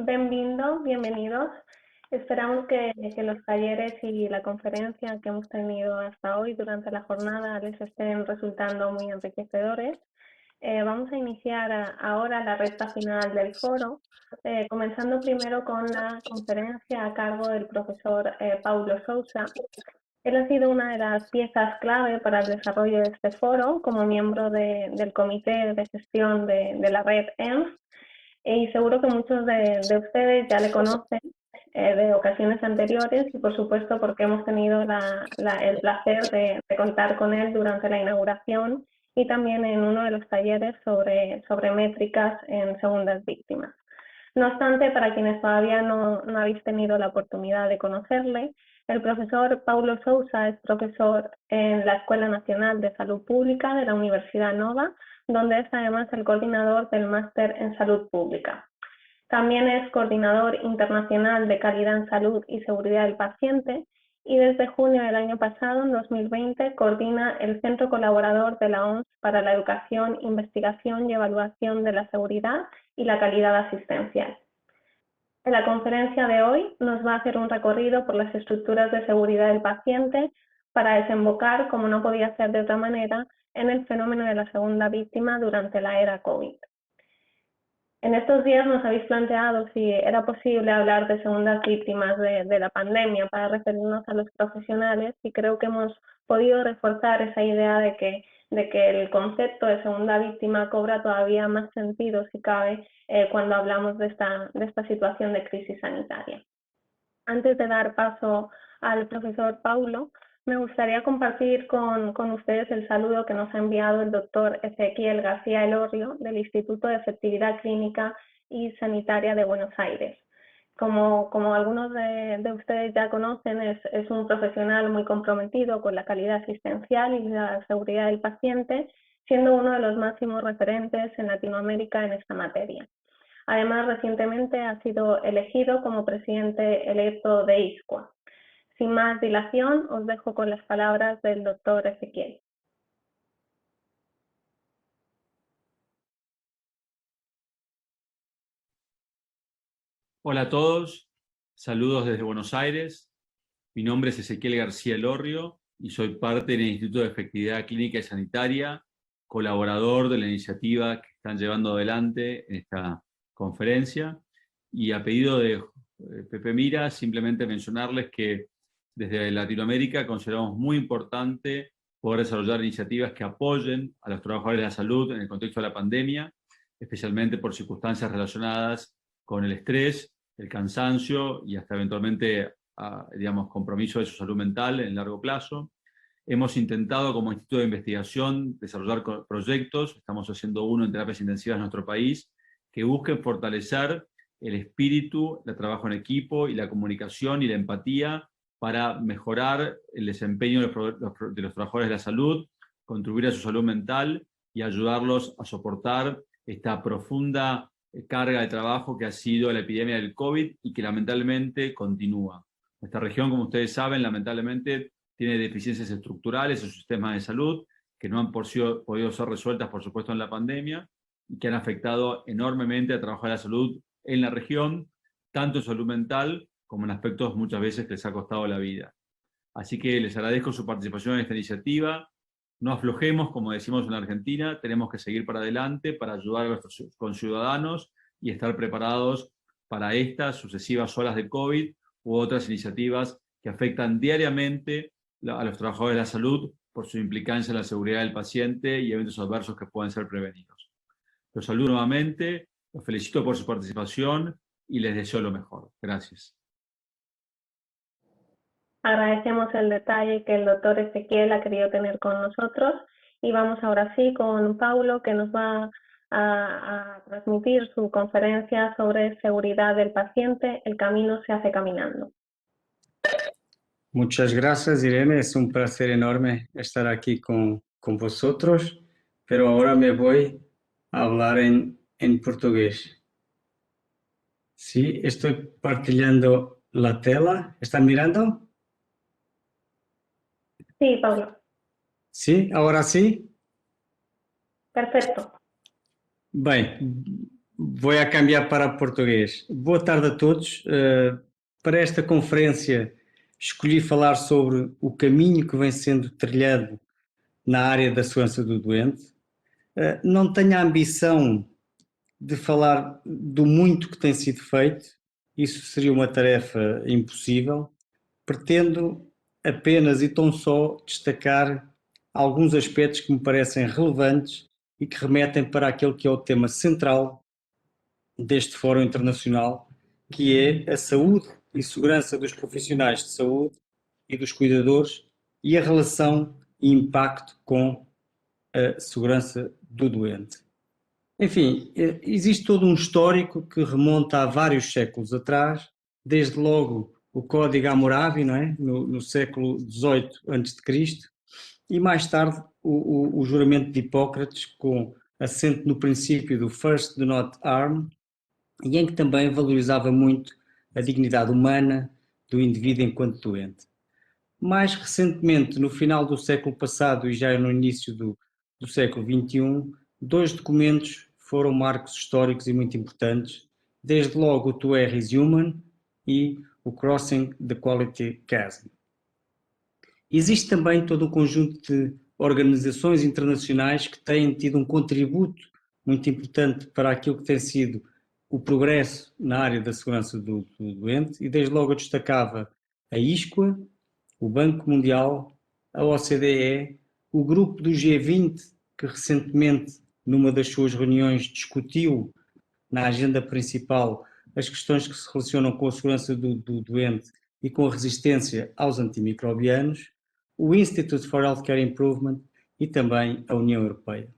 Bienvenidos. Esperamos que los talleres y la conferencia que hemos tenido hasta hoy durante la jornada les estén resultando muy enriquecedores. Vamos a iniciar ahora la recta final del foro, comenzando primero con la conferencia a cargo del profesor Paulo Sousa. Él ha sido una de las piezas clave para el desarrollo de este foro como miembro del comité de gestión de la red EMS. Y seguro que muchos de ustedes ya le conocen de ocasiones anteriores y por supuesto porque hemos tenido el placer de contar con él durante la inauguración y también en uno de los talleres sobre métricas en segundas víctimas. No obstante, para quienes todavía no habéis tenido la oportunidad de conocerle, el profesor Paulo Sousa es profesor en la Escuela Nacional de Salud Pública de la Universidad Nova, donde es además el coordinador del Máster en Salud Pública. También es coordinador internacional de calidad en salud y seguridad del paciente y desde junio del año pasado, en 2020, coordina el Centro Colaborador de la OMS para la Educación, Investigación y Evaluación de la Seguridad y la Calidad Asistencial. En la conferencia de hoy nos va a hacer un recorrido por las estructuras de seguridad del paciente para desembocar, como no podía ser de otra manera, en el fenómeno de la segunda víctima durante la era COVID. En estos días nos habéis planteado si era posible hablar de segundas víctimas de la pandemia para referirnos a los profesionales y creo que hemos podido reforzar esa idea de que el concepto de segunda víctima cobra todavía más sentido, si cabe, cuando hablamos de esta situación de crisis sanitaria. Antes de dar paso al profesor Paulo, me gustaría compartir con ustedes el saludo que nos ha enviado el doctor Ezequiel García Elorrio del Instituto de Efectividad Clínica y Sanitaria de Buenos Aires. Como algunos de ustedes ya conocen, es un profesional muy comprometido con la calidad asistencial y la seguridad del paciente, siendo uno de los máximos referentes en Latinoamérica en esta materia. Además, recientemente ha sido elegido como presidente electo de ISCUA. Sin más dilación, os dejo con las palabras del doctor Ezequiel. Hola a todos, saludos desde Buenos Aires. Mi nombre es Ezequiel García Elorrio y soy parte del Instituto de Efectividad Clínica y Sanitaria, colaborador de la iniciativa que están llevando adelante en esta conferencia. Y a pedido de Pepe Mira, simplemente mencionarles que desde Latinoamérica consideramos muy importante poder desarrollar iniciativas que apoyen a los trabajadores de la salud en el contexto de la pandemia, especialmente por circunstancias relacionadas con el estrés, el cansancio y hasta eventualmente, digamos, compromiso de su salud mental en largo plazo. Hemos intentado como Instituto de Investigación desarrollar proyectos, estamos haciendo uno en terapias intensivas en nuestro país, que busquen fortalecer el espíritu, el trabajo en equipo y la comunicación y la empatía para mejorar el desempeño de los trabajadores de la salud, contribuir a su salud mental y ayudarlos a soportar esta profunda carga de trabajo que ha sido la epidemia del COVID y que lamentablemente continúa. Nuestra región, como ustedes saben, lamentablemente tiene deficiencias estructurales en su sistema de salud que no han podido ser resueltas, por supuesto, en la pandemia y que han afectado enormemente a trabajadores de la salud en la región, tanto en salud mental como en aspectos muchas veces que les ha costado la vida. Así que les agradezco su participación en esta iniciativa. No aflojemos, como decimos en la Argentina, tenemos que seguir para adelante para ayudar a nuestros conciudadanos y estar preparados para estas sucesivas olas de COVID u otras iniciativas que afectan diariamente a los trabajadores de la salud por su implicancia en la seguridad del paciente y eventos adversos que pueden ser prevenidos. Los saludo nuevamente, los felicito por su participación y les deseo lo mejor. Gracias. Agradecemos el detalle que el doctor Ezequiel ha querido tener con nosotros y vamos ahora sí con Paulo, que nos va a transmitir su conferencia sobre seguridad del paciente. El camino se hace caminando. Muchas gracias, Irene. Es un placer enorme estar aquí con vosotros, pero ahora me voy a hablar en portugués. Sí, estoy partilhando la tela. ¿Están mirando? Sí, Paulo. Sí, ahora sí. Perfecto. Bem, Vou a cambiar para português. Boa tarde a todos. Para esta conferência escolhi falar sobre o caminho que vem sendo trilhado na área da segurança do doente. Não tenho a ambição de falar do muito que tem sido feito, isso seria uma tarefa impossível. Pretendo apenas e tão só destacar alguns aspectos que me parecem relevantes e que remetem para aquele que é o tema central deste Fórum Internacional, que é a saúde e segurança dos profissionais de saúde e dos cuidadores e a relação e impacto com a segurança do doente. Enfim, existe todo um histórico que remonta a vários séculos atrás, desde logo o Código Hammurabi, não é? no século XVIII a.C., e mais tarde o juramento de Hipócrates, com assento no princípio do First Do Not Harm, e em que também valorizava muito a dignidade humana do indivíduo enquanto doente. Mais recentemente, no final do século passado e já no início do século XXI, dois documentos foram marcos históricos e muito importantes, desde logo o To Err is Human e o Crossing the Quality Chasm. Existe também todo um conjunto de organizações internacionais que têm tido um contributo muito importante para aquilo que tem sido o progresso na área da segurança do doente, e desde logo eu destacava a ISQA, o Banco Mundial, a OCDE, o grupo do G20, que recentemente, numa das suas reuniões, discutiu na agenda principal as questões que se relacionam com a segurança do doente e com a resistência aos antimicrobianos, o Institute for Healthcare Improvement e também a União Europeia.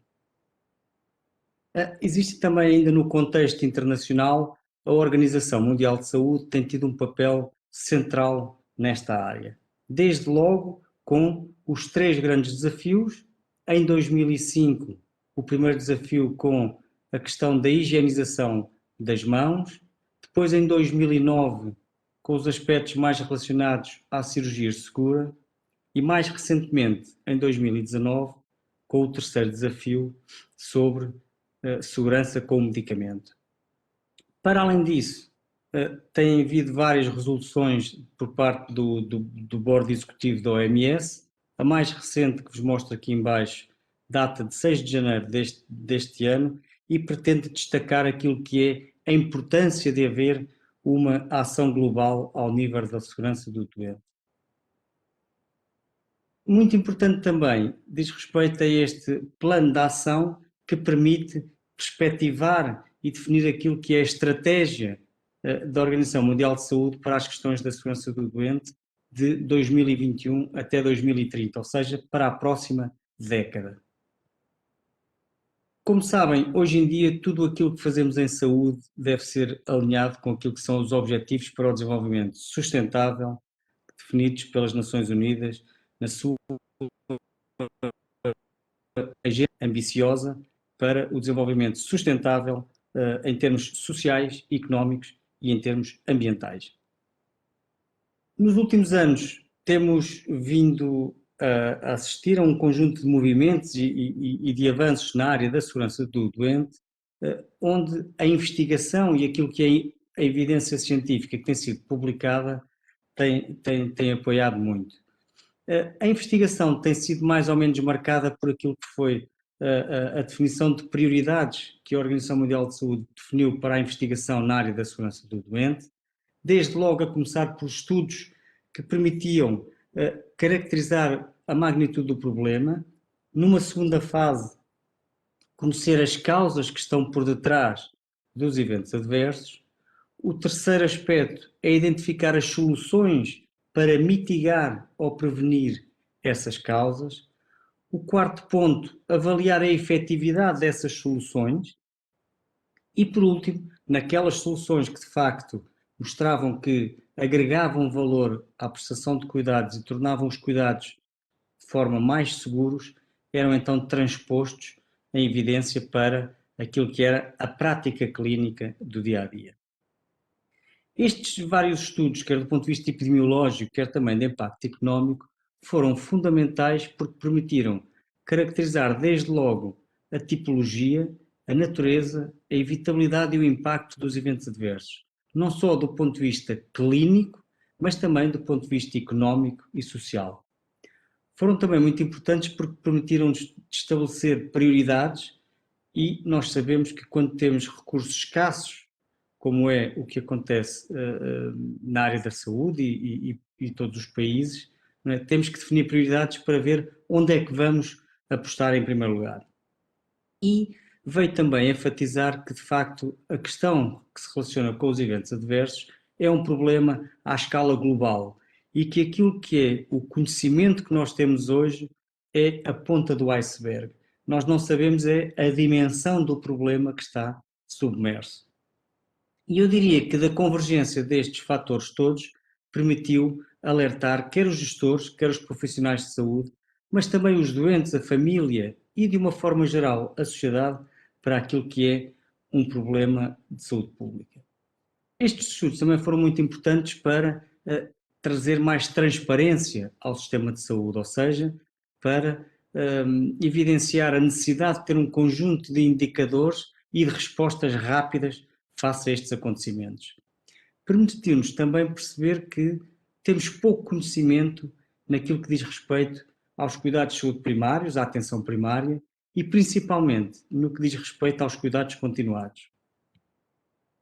Existe também ainda no contexto internacional, a Organização Mundial de Saúde tem tido um papel central nesta área. Desde logo com os três grandes desafios. Em 2005, o primeiro desafio com a questão da higienização das mãos, depois em 2009 com os aspectos mais relacionados à cirurgia segura e mais recentemente em 2019 com o terceiro desafio sobre segurança com o medicamento. Para além disso, tem havido várias resoluções por parte do Board Executivo da OMS. A mais recente, que vos mostro aqui em baixo, data de 6 de janeiro deste ano e pretende destacar aquilo que é a importância de haver uma ação global ao nível da segurança do doente. Muito importante também diz respeito a este plano de ação que permite perspectivar e definir aquilo que é a estratégia da Organização Mundial de Saúde para as questões da segurança do doente de 2021 até 2030, ou seja, para a próxima década. Como sabem, hoje em dia tudo aquilo que fazemos em saúde deve ser alinhado com aquilo que são os Objetivos para o Desenvolvimento Sustentável, definidos pelas Nações Unidas na sua agenda ambiciosa para o desenvolvimento sustentável em termos sociais, económicos e em termos ambientais. Nos últimos anos temos vindo a assistir a um conjunto de movimentos e de avanços na área da segurança do doente, onde a investigação e aquilo que é a evidência científica que tem sido publicada tem apoiado muito. A investigação tem sido mais ou menos marcada por aquilo que foi a definição de prioridades que a Organização Mundial de Saúde definiu para a investigação na área da segurança do doente, desde logo a começar por estudos que permitiam caracterizar a magnitude do problema, numa segunda fase, conhecer as causas que estão por detrás dos eventos adversos. O terceiro aspecto é identificar as soluções para mitigar ou prevenir essas causas. O quarto ponto, avaliar a efetividade dessas soluções. E, por último, naquelas soluções que de facto mostravam que agregavam valor à prestação de cuidados e tornavam os cuidados de forma mais seguros, eram então transpostos em evidência para aquilo que era a prática clínica do dia-a-dia. Estes vários estudos, quer do ponto de vista epidemiológico, quer também de impacto económico, foram fundamentais porque permitiram caracterizar desde logo a tipologia a natureza, a evitabilidade e o impacto dos eventos adversos, não só do ponto de vista clínico, mas também do ponto de vista económico e social. Foram também muito importantes porque permitiram-nos estabelecer prioridades e nós sabemos que quando temos recursos escassos, como é o que acontece na área da saúde e todos os países, não é? Temos que definir prioridades para ver onde é que vamos apostar em primeiro lugar. E veio também enfatizar que, de facto, a questão que se relaciona com os eventos adversos é um problema à escala global e que aquilo que é o conhecimento que nós temos hoje é a ponta do iceberg. Nós não sabemos é a dimensão do problema que está submerso. E eu diria que da convergência destes fatores todos permitiu alertar quer os gestores, quer os profissionais de saúde, mas também os doentes, a família e, de uma forma geral, a sociedade para aquilo que é um problema de saúde pública. Estes estudos também foram muito importantes para trazer mais transparência ao sistema de saúde, ou seja, para evidenciar a necessidade de ter um conjunto de indicadores e de respostas rápidas face a estes acontecimentos. Permitiu-nos também perceber que temos pouco conhecimento naquilo que diz respeito aos cuidados de saúde primários, à atenção primária e principalmente no que diz respeito aos cuidados continuados.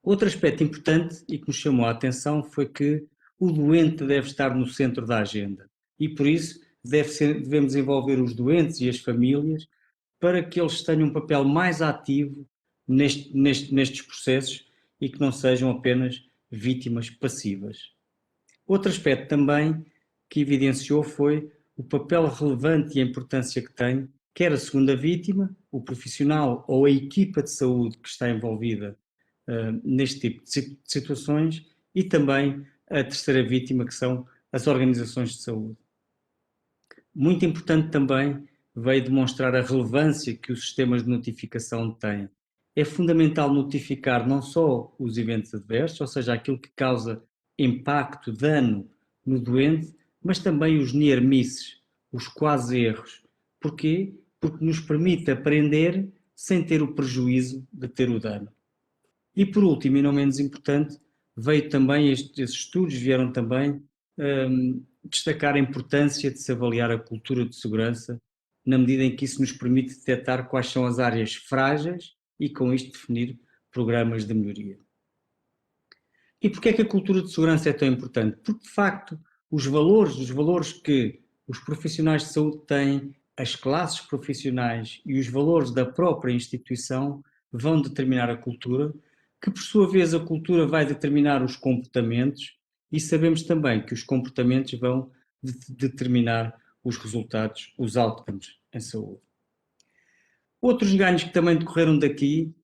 Outro aspecto importante e que nos chamou a atenção foi que o doente deve estar no centro da agenda e por isso devemos envolver os doentes e as famílias para que eles tenham um papel mais ativo nestes processos e que não sejam apenas vítimas passivas. Outro aspecto também que evidenciou foi o papel relevante e a importância que tem quer a segunda vítima, o profissional ou a equipa de saúde que está envolvida neste tipo de situações e também a terceira vítima, que são as organizações de saúde. Muito importante também veio demonstrar a relevância que os sistemas de notificação têm. É fundamental notificar não só os eventos adversos, ou seja, aquilo que causa impacto, dano no doente, mas também os near misses, os quase erros. Porquê? Porque nos permite aprender sem ter o prejuízo de ter o dano. E por último, e não menos importante, veio também, estes estudos vieram também destacar a importância de se avaliar a cultura de segurança, na medida em que isso nos permite detectar quais são as áreas frágeis e com isto definir programas de melhoria. E porquê é que a cultura de segurança é tão importante? Porque de facto os valores que os profissionais de saúde têm, as classes profissionais e os valores da própria instituição vão determinar a cultura, que por sua vez a cultura vai determinar os comportamentos e sabemos também que os comportamentos vão determinar os resultados, os outcomes em saúde. Outros ganhos que também decorreram daqui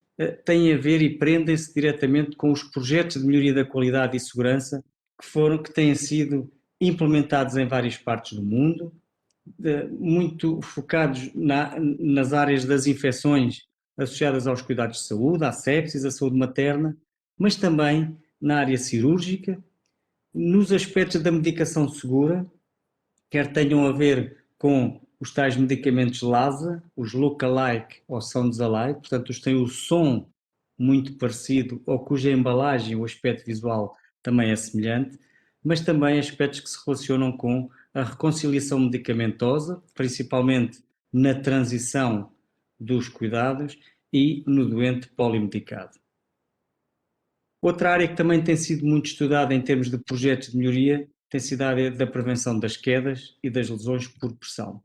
têm a ver e prendem-se diretamente com os projetos de melhoria da qualidade e segurança que têm sido implementados em várias partes do mundo, muito focados nas áreas das infecções associadas aos cuidados de saúde, à sepsis, à saúde materna, mas também na área cirúrgica, nos aspectos da medicação segura, quer tenham a ver com os tais medicamentos LASA, os look-alike ou sounds-alike, portanto, os que têm o som muito parecido ou cuja embalagem, o aspecto visual também é semelhante, mas também aspectos que se relacionam com a reconciliação medicamentosa, principalmente na transição dos cuidados e no doente polimedicado. Outra área que também tem sido muito estudada em termos de projetos de melhoria tem sido a área da prevenção das quedas e das lesões por pressão.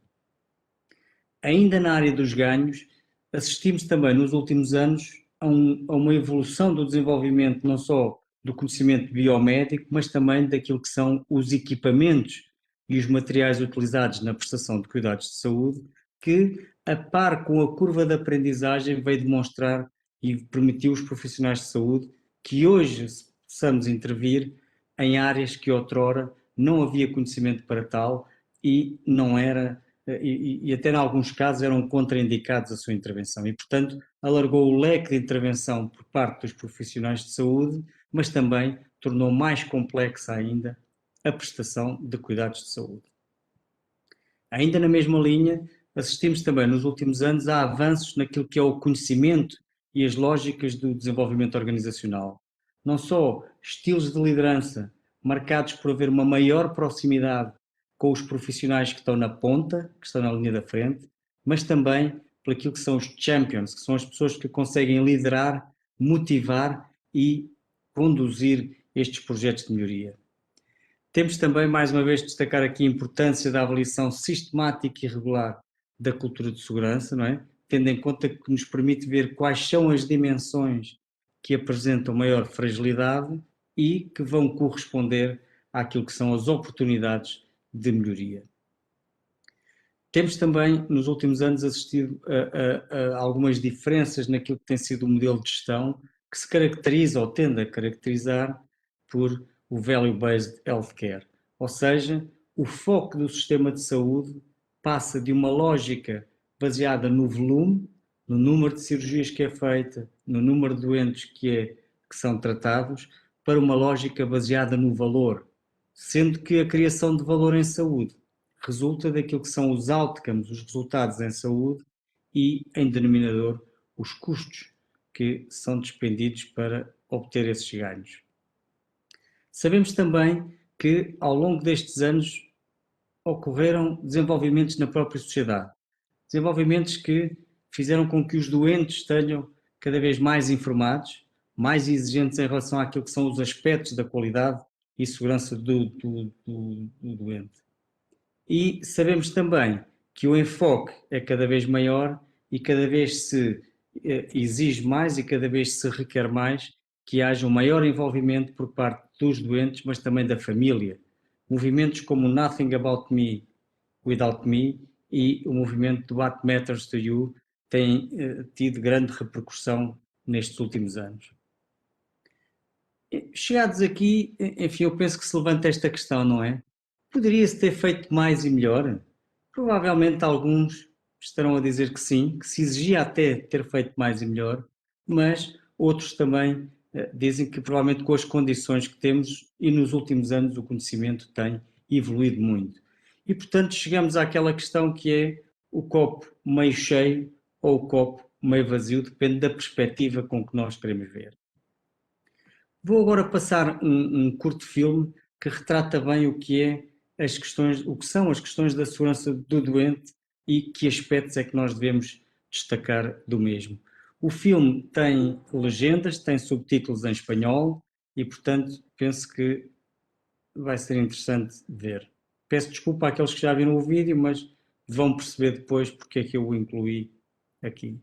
Ainda na área dos ganhos, assistimos também nos últimos anos a uma evolução do desenvolvimento não só do conhecimento biomédico, mas também daquilo que são os equipamentos e os materiais utilizados na prestação de cuidados de saúde, que, a par com a curva de aprendizagem, veio demonstrar e permitiu aos profissionais de saúde que hoje possamos intervir em áreas que outrora não havia conhecimento para tal e não era, e até em alguns casos eram contraindicados a sua intervenção e, portanto, alargou o leque de intervenção por parte dos profissionais de saúde, mas também tornou mais complexa ainda a prestação de cuidados de saúde. Ainda na mesma linha, assistimos também nos últimos anos a avanços naquilo que é o conhecimento e as lógicas do desenvolvimento organizacional. Não só estilos de liderança marcados por haver uma maior proximidade com os profissionais que estão na ponta, que estão na linha da frente, mas também por aquilo que são os champions, que são as pessoas que conseguem liderar, motivar e conduzir estes projetos de melhoria. Temos também, mais uma vez, de destacar aqui a importância da avaliação sistemática e regular da cultura de segurança, não é? Tendo em conta que nos permite ver quais são as dimensões que apresentam maior fragilidade e que vão corresponder àquilo que são as oportunidades de melhoria. Temos também, nos últimos anos, assistido a algumas diferenças naquilo que tem sido o modelo de gestão, que se caracteriza ou tende a caracterizar por o Value-Based Healthcare, ou seja, o foco do sistema de saúde passa de uma lógica baseada no volume, no número de cirurgias que é feita, no número de doentes que são tratados, para uma lógica baseada no valor, sendo que a criação de valor em saúde resulta daquilo que são os outcomes, os resultados em saúde e, em denominador, os custos que são despendidos para obter esses ganhos. Sabemos também que, ao longo destes anos, ocorreram desenvolvimentos na própria sociedade. Desenvolvimentos que fizeram com que os doentes estejam cada vez mais informados, mais exigentes em relação àquilo que são os aspectos da qualidade e segurança do doente. E sabemos também que o enfoque é cada vez maior e cada vez se exige mais e cada vez se requer mais que haja um maior envolvimento por parte dos doentes, mas também da família. Movimentos como Nothing About Me Without Me e o movimento What Matters to You têm tido grande repercussão nestes últimos anos. Chegados aqui, enfim, eu penso que se levanta esta questão, não é? Poderia-se ter feito mais e melhor? Provavelmente alguns estarão a dizer que sim, que se exigia até ter feito mais e melhor, mas outros também dizem que provavelmente com as condições que temos e nos últimos anos o conhecimento tem evoluído muito. E portanto chegamos àquela questão que é o copo meio cheio ou o copo meio vazio, depende da perspectiva com que nós queremos ver. Vou agora passar um curto filme que retrata bem o que é as questões, o que são as questões da segurança do doente e que aspectos é que nós devemos destacar do mesmo. O filme tem legendas, tem subtítulos em espanhol e, portanto, penso que vai ser interessante ver. Peço desculpa àqueles que já viram o vídeo, mas vão perceber depois porque é que eu o incluí aqui.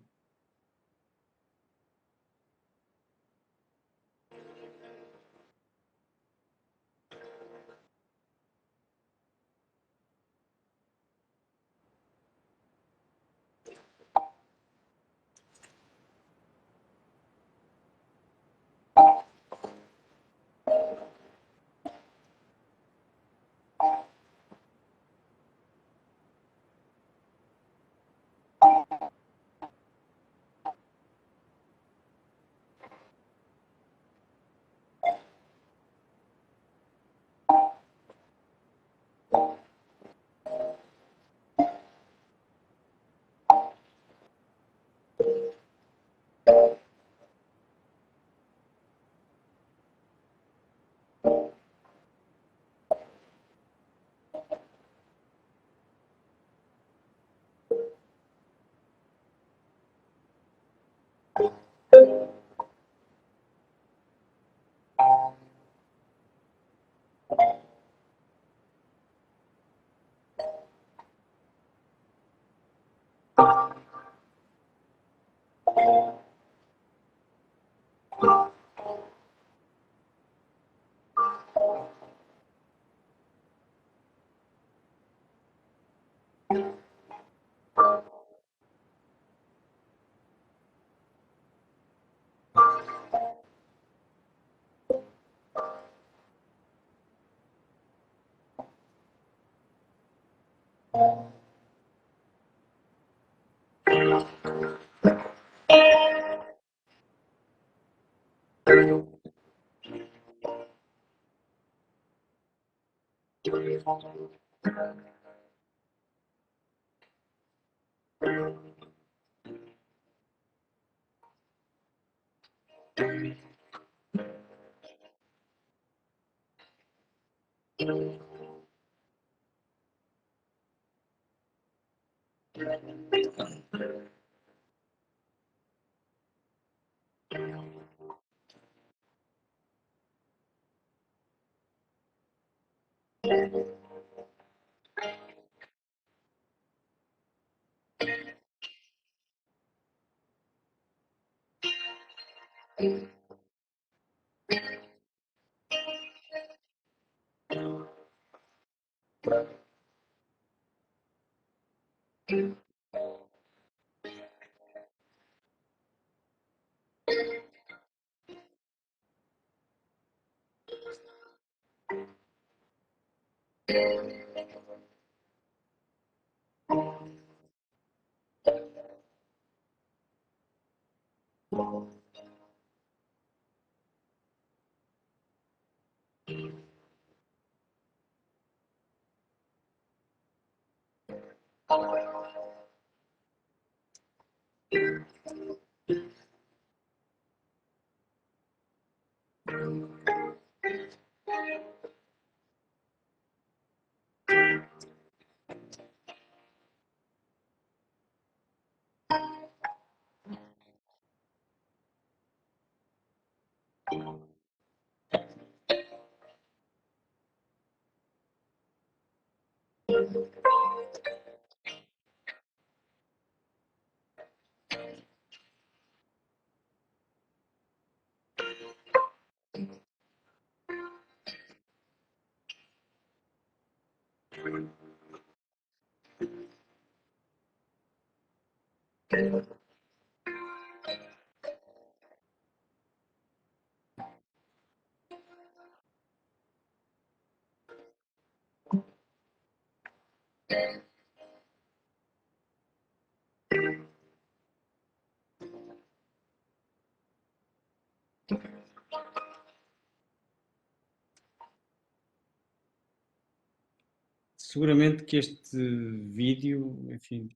Seguramente que este vídeo, enfim,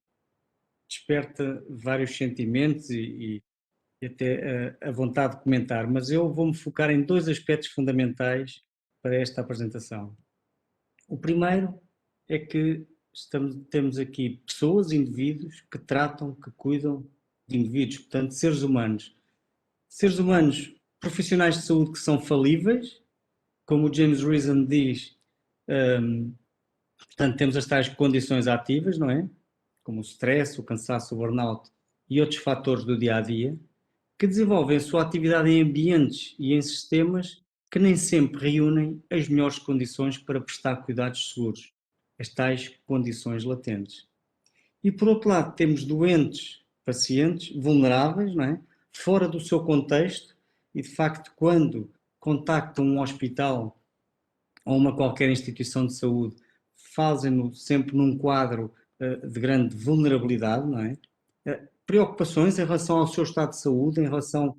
desperta vários sentimentos e até a vontade de comentar, mas eu vou-me focar em dois aspectos fundamentais para esta apresentação. O primeiro é que temos aqui pessoas, indivíduos, que tratam, que cuidam de indivíduos, portanto, seres humanos. Seres humanos profissionais de saúde que são falíveis, como o James Reason diz, portanto, temos as tais condições ativas, não é? Como o stress, o cansaço, o burnout e outros fatores do dia-a-dia, que desenvolvem a sua atividade em ambientes e em sistemas que nem sempre reúnem as melhores condições para prestar cuidados seguros, as tais condições latentes. E por outro lado, temos doentes, pacientes vulneráveis, não é? Fora do seu contexto e de facto quando contactam um hospital ou uma qualquer instituição de saúde, fazem-no sempre num quadro de grande vulnerabilidade, não é? Preocupações em relação ao seu estado de saúde, em relação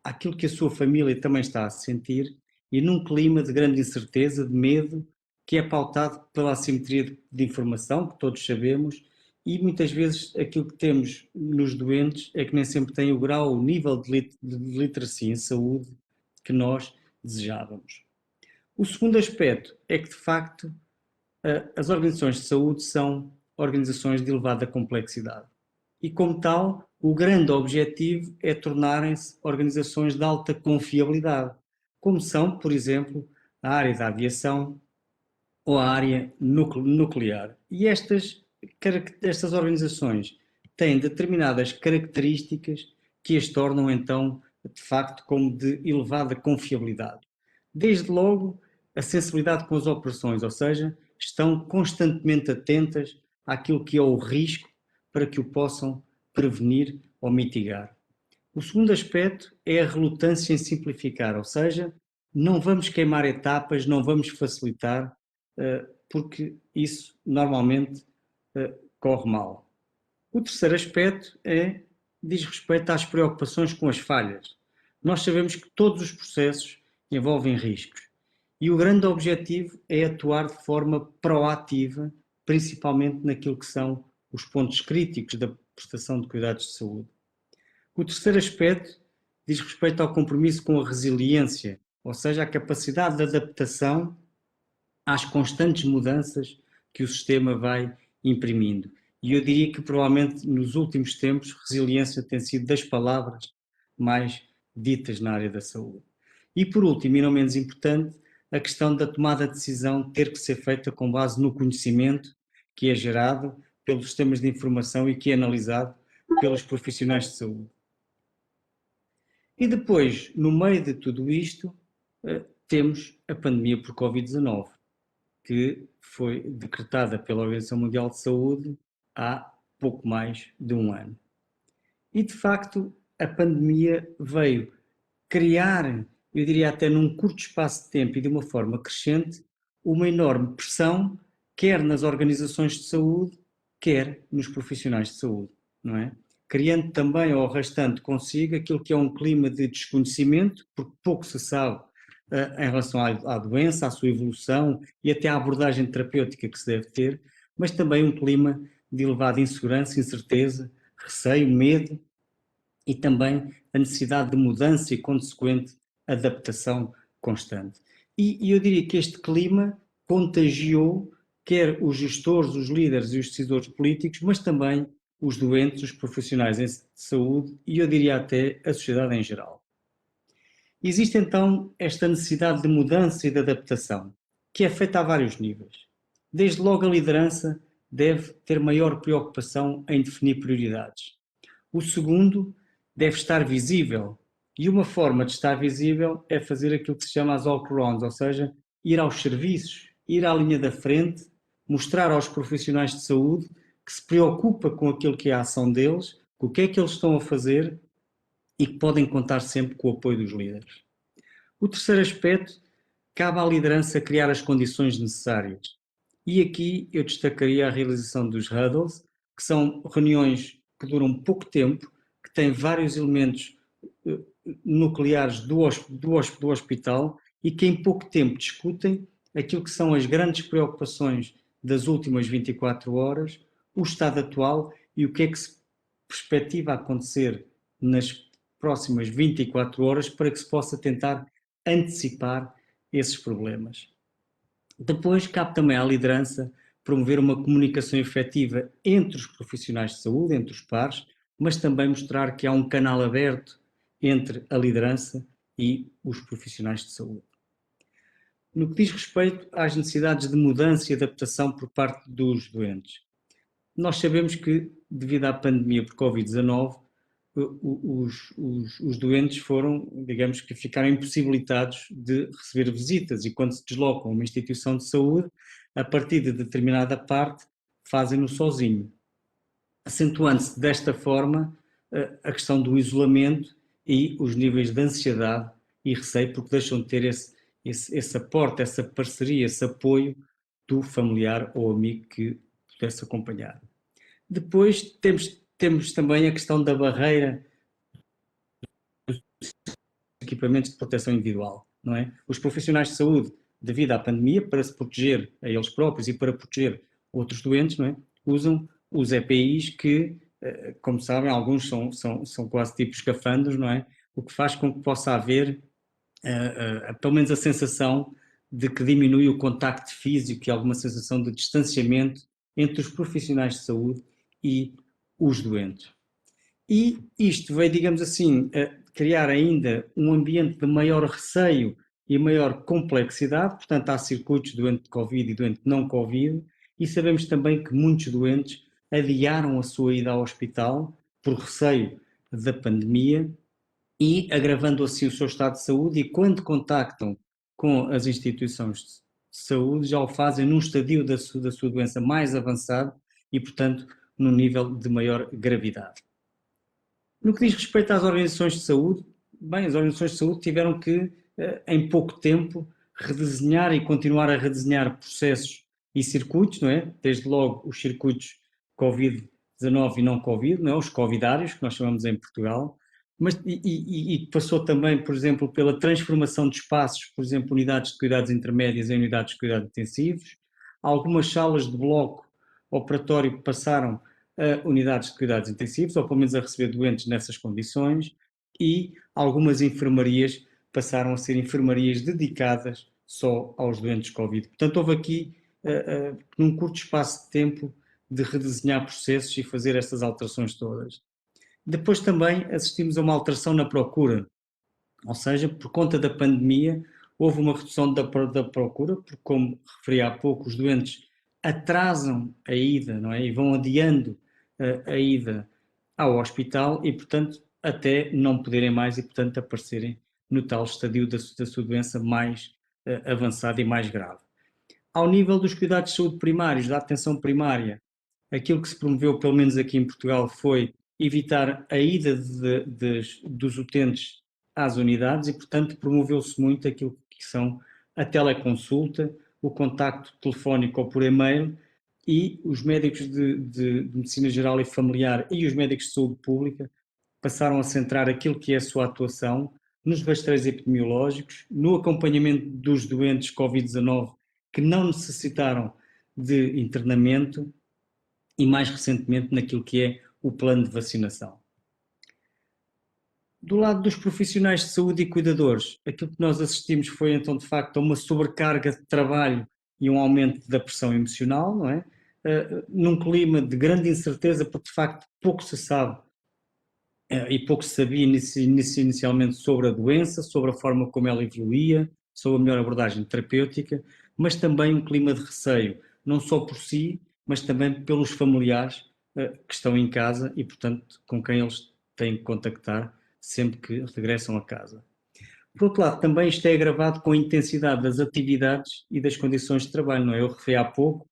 àquilo que a sua família também está a sentir e num clima de grande incerteza, de medo, que é pautado pela assimetria de informação, que todos sabemos, e muitas vezes aquilo que temos nos doentes é que nem sempre tem o grau, o nível de literacia em saúde que nós desejávamos. O segundo aspecto é que, de facto, as organizações de saúde são organizações de elevada complexidade. E, como tal, o grande objetivo é tornarem-se organizações de alta confiabilidade, como são, por exemplo, a área da aviação ou a área nuclear. E estas organizações têm determinadas características que as tornam, então, de facto, como de elevada confiabilidade. Desde logo, a sensibilidade com as operações, ou seja, estão constantemente atentas àquilo que é o risco para que o possam prevenir ou mitigar. O segundo aspecto é a relutância em simplificar, ou seja, não vamos queimar etapas, não vamos facilitar, porque isso normalmente corre mal. O terceiro aspecto diz respeito às preocupações com as falhas. Nós sabemos que todos os processos envolvem riscos e o grande objetivo é atuar de forma proativa, principalmente naquilo que são os pontos críticos da prestação de cuidados de saúde. O terceiro aspecto diz respeito ao compromisso com a resiliência, ou seja, a capacidade de adaptação às constantes mudanças que o sistema vai imprimindo. E eu diria que provavelmente nos últimos tempos resiliência tem sido das palavras mais ditas na área da saúde. E por último, e não menos importante, a questão da tomada de decisão ter que ser feita com base no conhecimento que é gerado pelos sistemas de informação e que é analisado pelos profissionais de saúde. E depois, no meio de tudo isto, temos a pandemia por Covid-19, que foi decretada pela Organização Mundial de Saúde há pouco mais de um ano. E, de facto, a pandemia veio criar, eu diria até num curto espaço de tempo e de uma forma crescente, uma enorme pressão, quer nas organizações de saúde, quer nos profissionais de saúde, não é? Criando também ou arrastando consigo aquilo que é um clima de desconhecimento, porque pouco se sabe em relação à doença, à sua evolução e até à abordagem terapêutica que se deve ter, mas também um clima de elevada insegurança, incerteza, receio, medo e também a necessidade de mudança e consequente adaptação constante. E eu diria que este clima contagiou quer os gestores, os líderes e os decisores políticos, mas também os doentes, os profissionais de saúde e eu diria até a sociedade em geral. Existe então esta necessidade de mudança e de adaptação, que é feita a vários níveis. Desde logo a liderança deve ter maior preocupação em definir prioridades. O segundo deve estar visível, e uma forma de estar visível é fazer aquilo que se chama as walk-arounds, ou seja, ir aos serviços, ir à linha da frente, mostrar aos profissionais de saúde que se preocupa com aquilo que é a ação deles, com o que é que eles estão a fazer e que podem contar sempre com o apoio dos líderes. O terceiro aspecto, cabe à liderança criar as condições necessárias. E aqui eu destacaria a realização dos huddles, que são reuniões que duram pouco tempo, que têm vários elementos nucleares do hospital e que em pouco tempo discutem aquilo que são as grandes preocupações das últimas 24 horas, o estado atual e o que é que se perspectiva acontecer nas próximas 24 horas para que se possa tentar antecipar esses problemas. Depois, cabe também à liderança promover uma comunicação efetiva entre os profissionais de saúde, entre os pares, mas também mostrar que há um canal aberto entre a liderança e os profissionais de saúde. No que diz respeito às necessidades de mudança e adaptação por parte dos doentes, nós sabemos que, devido à pandemia por Covid-19, os doentes foram, digamos que ficaram impossibilitados de receber visitas e quando se deslocam a uma instituição de saúde, a partir de determinada parte, fazem-no sozinho. Acentuando-se desta forma a questão do isolamento e os níveis de ansiedade e receio, porque deixam de ter esse aporte, essa parceria, esse apoio do familiar ou amigo que pudesse acompanhar. Depois temos também a questão da barreira dos equipamentos de proteção individual, não é? Os profissionais de saúde, devido à pandemia, para se proteger a eles próprios e para proteger outros doentes, não é? Usam os EPIs que, como sabem, alguns são quase tipo escafandros, não é? O que faz com que possa haver, pelo menos a sensação de que diminui o contacto físico e alguma sensação de distanciamento entre os profissionais de saúde e os doentes. E isto veio, digamos assim, a criar ainda um ambiente de maior receio e maior complexidade, portanto há circuitos doente de Covid e doente não Covid, e sabemos também que muitos doentes adiaram a sua ida ao hospital por receio da pandemia e agravando assim o seu estado de saúde, e quando contactam com as instituições de saúde já o fazem num estadio da sua doença mais avançado e, portanto, num nível de maior gravidade. No que diz respeito às organizações de saúde, bem, as organizações de saúde tiveram que, em pouco tempo, redesenhar e continuar a redesenhar processos e circuitos, não é? Desde logo os circuitos Covid-19 e não Covid, não é? Os covidários, que nós chamamos em Portugal, mas passou também, por exemplo, pela transformação de espaços, por exemplo, unidades de cuidados intermédios em unidades de cuidados intensivos, algumas salas de bloco operatório que passaram a unidades de cuidados intensivos, ou pelo menos a receber doentes nessas condições, e algumas enfermarias passaram a ser enfermarias dedicadas só aos doentes Covid. Portanto, houve aqui, num curto espaço de tempo, de redesenhar processos e fazer estas alterações todas. Depois também assistimos a uma alteração na procura, ou seja, por conta da pandemia, houve uma redução da procura, porque, como referi há pouco, os doentes atrasam a ida, não é? E vão adiando a ida ao hospital e, portanto, até não poderem mais e, portanto, aparecerem no tal estadio da sua doença mais avançada e mais grave. Ao nível dos cuidados de saúde primários, da atenção primária, aquilo que se promoveu, pelo menos aqui em Portugal, foi evitar a ida dos utentes às unidades e, portanto, promoveu-se muito aquilo que são a teleconsulta, o contacto telefónico ou por e-mail, e os médicos de medicina geral e familiar e os médicos de saúde pública passaram a centrar aquilo que é a sua atuação nos rastreios epidemiológicos, no acompanhamento dos doentes Covid-19 que não necessitaram de internamento e, mais recentemente, naquilo que é o plano de vacinação. Do lado dos profissionais de saúde e cuidadores, aquilo que nós assistimos foi, então, de facto, a uma sobrecarga de trabalho e um aumento da pressão emocional, não é? Num clima de grande incerteza, porque, de facto, pouco se sabe e pouco se sabia inicialmente sobre a doença, sobre a forma como ela evoluía, sobre a melhor abordagem terapêutica, mas também um clima de receio, não só por si, mas também pelos familiares que estão em casa e, portanto, com quem eles têm que contactar sempre que regressam a casa. Por outro lado, também isto é agravado com a intensidade das atividades e das condições de trabalho, não é? Eu referi há pouco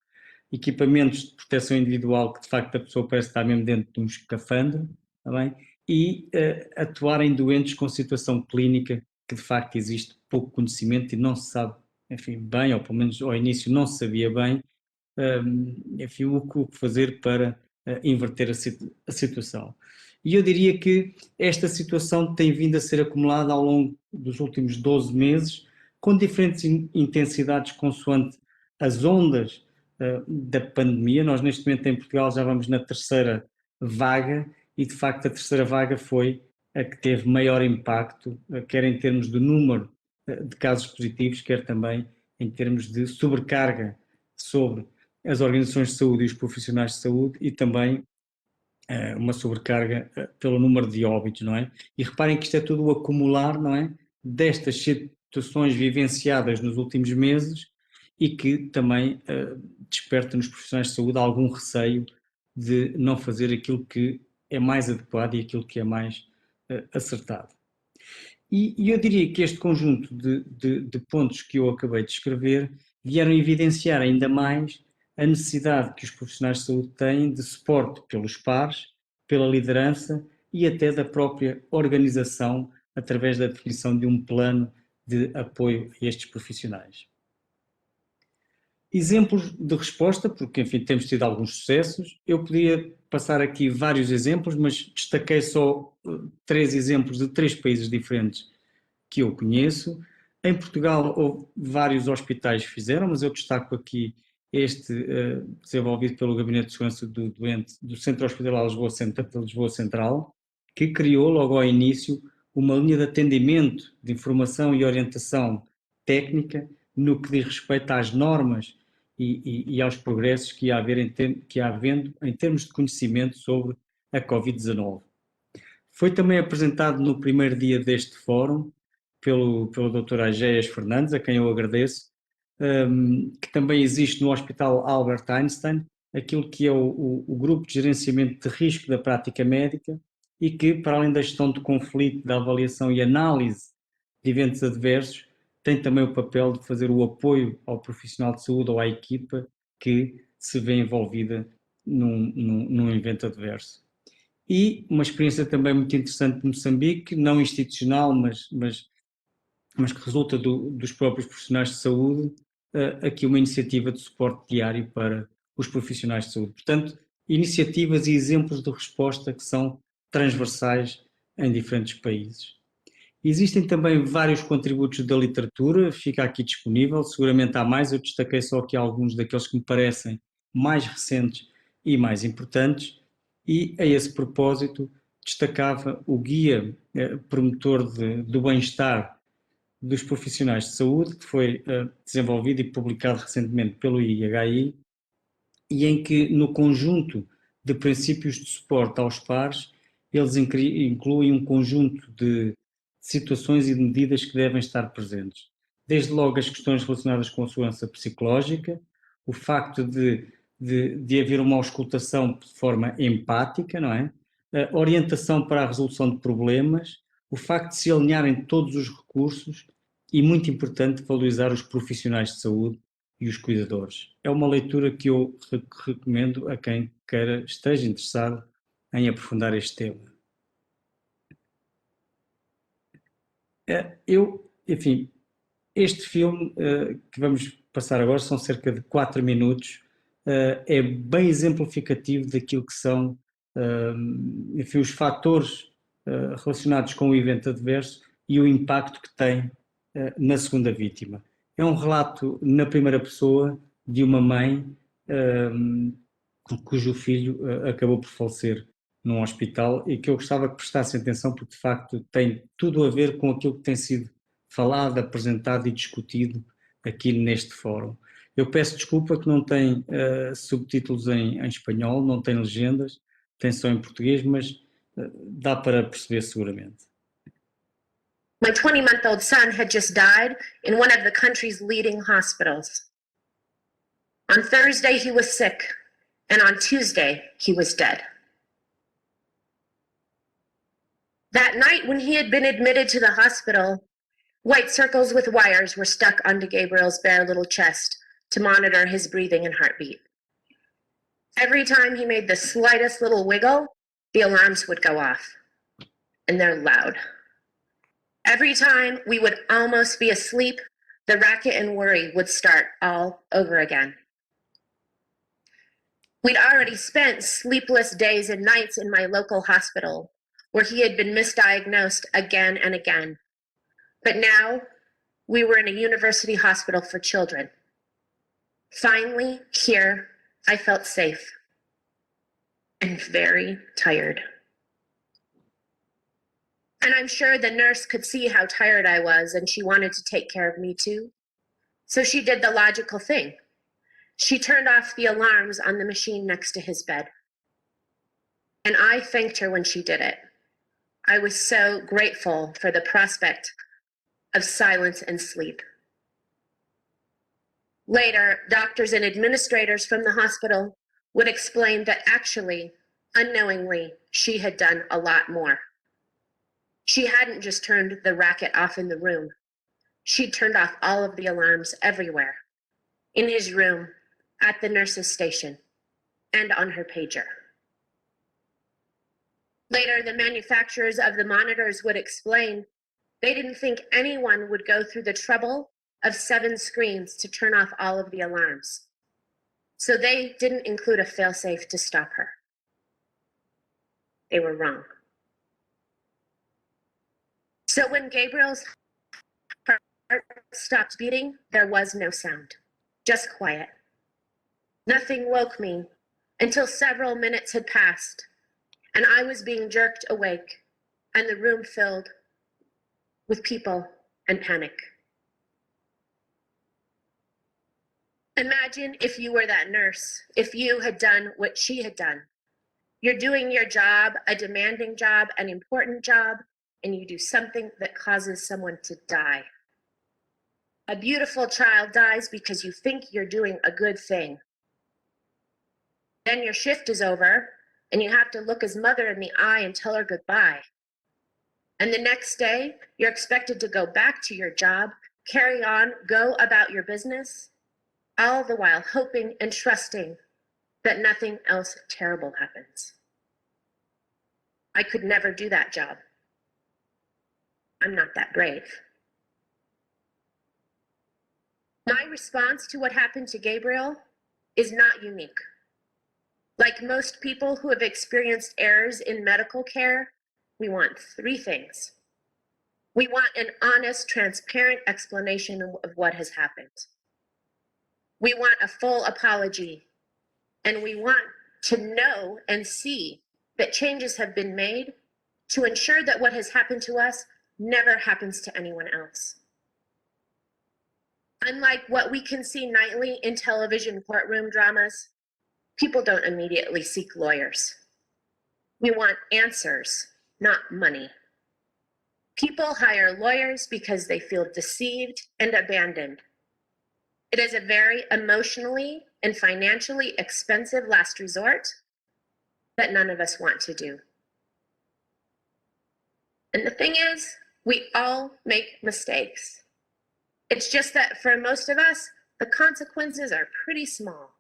equipamentos de proteção individual que, de facto, a pessoa parece estar mesmo dentro de um escafandro, está bem? E atuar em doentes com situação clínica que, de facto, existe pouco conhecimento e não se sabe, enfim, bem, ou pelo menos ao início não se sabia bem, enfim, o que fazer para inverter a situação. E eu diria que esta situação tem vindo a ser acumulada ao longo dos últimos 12 meses, com diferentes intensidades consoante as ondas da pandemia. Nós, neste momento, em Portugal, já vamos na terceira vaga e, de facto, a terceira vaga foi a que teve maior impacto, quer em termos do número de casos positivos, quer também em termos de sobrecarga sobre as organizações de saúde e os profissionais de saúde e também uma sobrecarga pelo número de óbitos, não é? E reparem que isto é tudo o acumular, não é? Destas situações vivenciadas nos últimos meses e que também desperta nos profissionais de saúde algum receio de não fazer aquilo que é mais adequado e aquilo que é mais acertado. E eu diria que este conjunto de pontos que eu acabei de escrever vieram evidenciar ainda mais a necessidade que os profissionais de saúde têm de suporte pelos pares, pela liderança e até da própria organização através da definição de um plano de apoio a estes profissionais. Exemplos de resposta, porque, enfim, temos tido alguns sucessos. Eu podia passar aqui vários exemplos, mas destaquei só 3 exemplos de 3 países diferentes que eu conheço. Em Portugal, houve vários hospitais que fizeram, mas eu destaco aqui este desenvolvido pelo Gabinete de Segurança do Doente do Centro Hospitalar Lisboa Central, que criou logo ao início uma linha de atendimento, de informação e orientação técnica no que diz respeito às normas e aos progressos que ia havendo em termos de conhecimento sobre a Covid-19. Foi também apresentado no primeiro dia deste fórum pelo Dr. Agéias Fernandes, a quem eu agradeço, que também existe no Hospital Albert Einstein, aquilo que é o grupo de gerenciamento de risco da prática médica e que, para além da gestão de conflito, da avaliação e análise de eventos adversos, tem também o papel de fazer o apoio ao profissional de saúde ou à equipa que se vê envolvida num evento adverso. E uma experiência também muito interessante de Moçambique, não institucional, mas que resulta dos próprios profissionais de saúde, aqui uma iniciativa de suporte diário para os profissionais de saúde. Portanto, iniciativas e exemplos de resposta que são transversais em diferentes países. Existem também vários contributos da literatura, fica aqui disponível, seguramente há mais, eu destaquei só aqui alguns daqueles que me parecem mais recentes e mais importantes, e a esse propósito destacava o guia promotor do bem-estar dos profissionais de saúde, que foi desenvolvido e publicado recentemente pelo IHI, e em que, no conjunto de princípios de suporte aos pares, eles incluem um conjunto de situações e de medidas que devem estar presentes. Desde logo as questões relacionadas com a segurança psicológica, o facto de haver uma auscultação de forma empática, não é? A orientação para a resolução de problemas, o facto de se alinharem todos os recursos e, muito importante, valorizar os profissionais de saúde e os cuidadores. É uma leitura que eu recomendo a quem queira, esteja interessado em aprofundar este tema. Enfim, este filme que vamos passar agora são cerca de 4 minutos, é bem exemplificativo daquilo que são, enfim, os fatores relacionados com o evento adverso e o impacto que tem na segunda vítima. É um relato na primeira pessoa de uma mãe cujo filho acabou por falecer num hospital e que eu gostava que prestassem atenção porque de facto tem tudo a ver com aquilo que tem sido falado, apresentado e discutido aqui neste fórum. Eu peço desculpa que não tem subtítulos em espanhol, não tem legendas, tem só em português, mas dá para perceber seguramente. My 20-month-old son had just died in one of the country's leading hospitals. On Thursday, he was sick, and on Tuesday, he was dead. That night, when he had been admitted to the hospital, white circles with wires were stuck onto Gabriel's bare little chest to monitor his breathing and heartbeat. Every time he made the slightest little wiggle, the alarms would go off, and they're loud. Every time we would almost be asleep, the racket and worry would start all over again. We'd already spent sleepless days and nights in my local hospital where he had been misdiagnosed again and again. But now we were in a university hospital for children. Finally, here, I felt safe and very tired. And I'm sure the nurse could see how tired I was and she wanted to take care of me too. So she did the logical thing. She turned off the alarms on the machine next to his bed. And I thanked her when she did it. I was so grateful for the prospect of silence and sleep. Later, doctors and administrators from the hospital would explain that actually, unknowingly, she had done a lot more. She hadn't just turned the racket off in the room. She'd turned off all of the alarms everywhere. In his room, at the nurse's station, and on her pager. Later, the manufacturers of the monitors would explain they didn't think anyone would go through the trouble of 7 screens to turn off all of the alarms. So they didn't include a failsafe to stop her. They were wrong. So when Gabriel's heart stopped beating, there was no sound, just quiet. Nothing woke me until several minutes had passed and I was being jerked awake and the room filled with people and panic. Imagine if you were that nurse, if you had done what she had done. You're doing your job, a demanding job, an important job, and you do something that causes someone to die. A beautiful child dies because you think you're doing a good thing. Then your shift is over, and you have to look his mother in the eye and tell her goodbye. And the next day, you're expected to go back to your job, carry on, go about your business, all the while hoping and trusting that nothing else terrible happens. I could never do that job. I'm not that brave. My response to what happened to Gabriel is not unique. Like most people who have experienced errors in medical care, we want 3 things. We want an honest, transparent explanation of what has happened. We want a full apology, and we want to know and see that changes have been made to ensure that what has happened to us never happens to anyone else. Unlike what we can see nightly in television courtroom dramas, people don't immediately seek lawyers. We want answers, not money. People hire lawyers because they feel deceived and abandoned. It is a very emotionally and financially expensive last resort that none of us want to do. And the thing is, we all make mistakes. It's just that for most of us, the consequences are pretty small.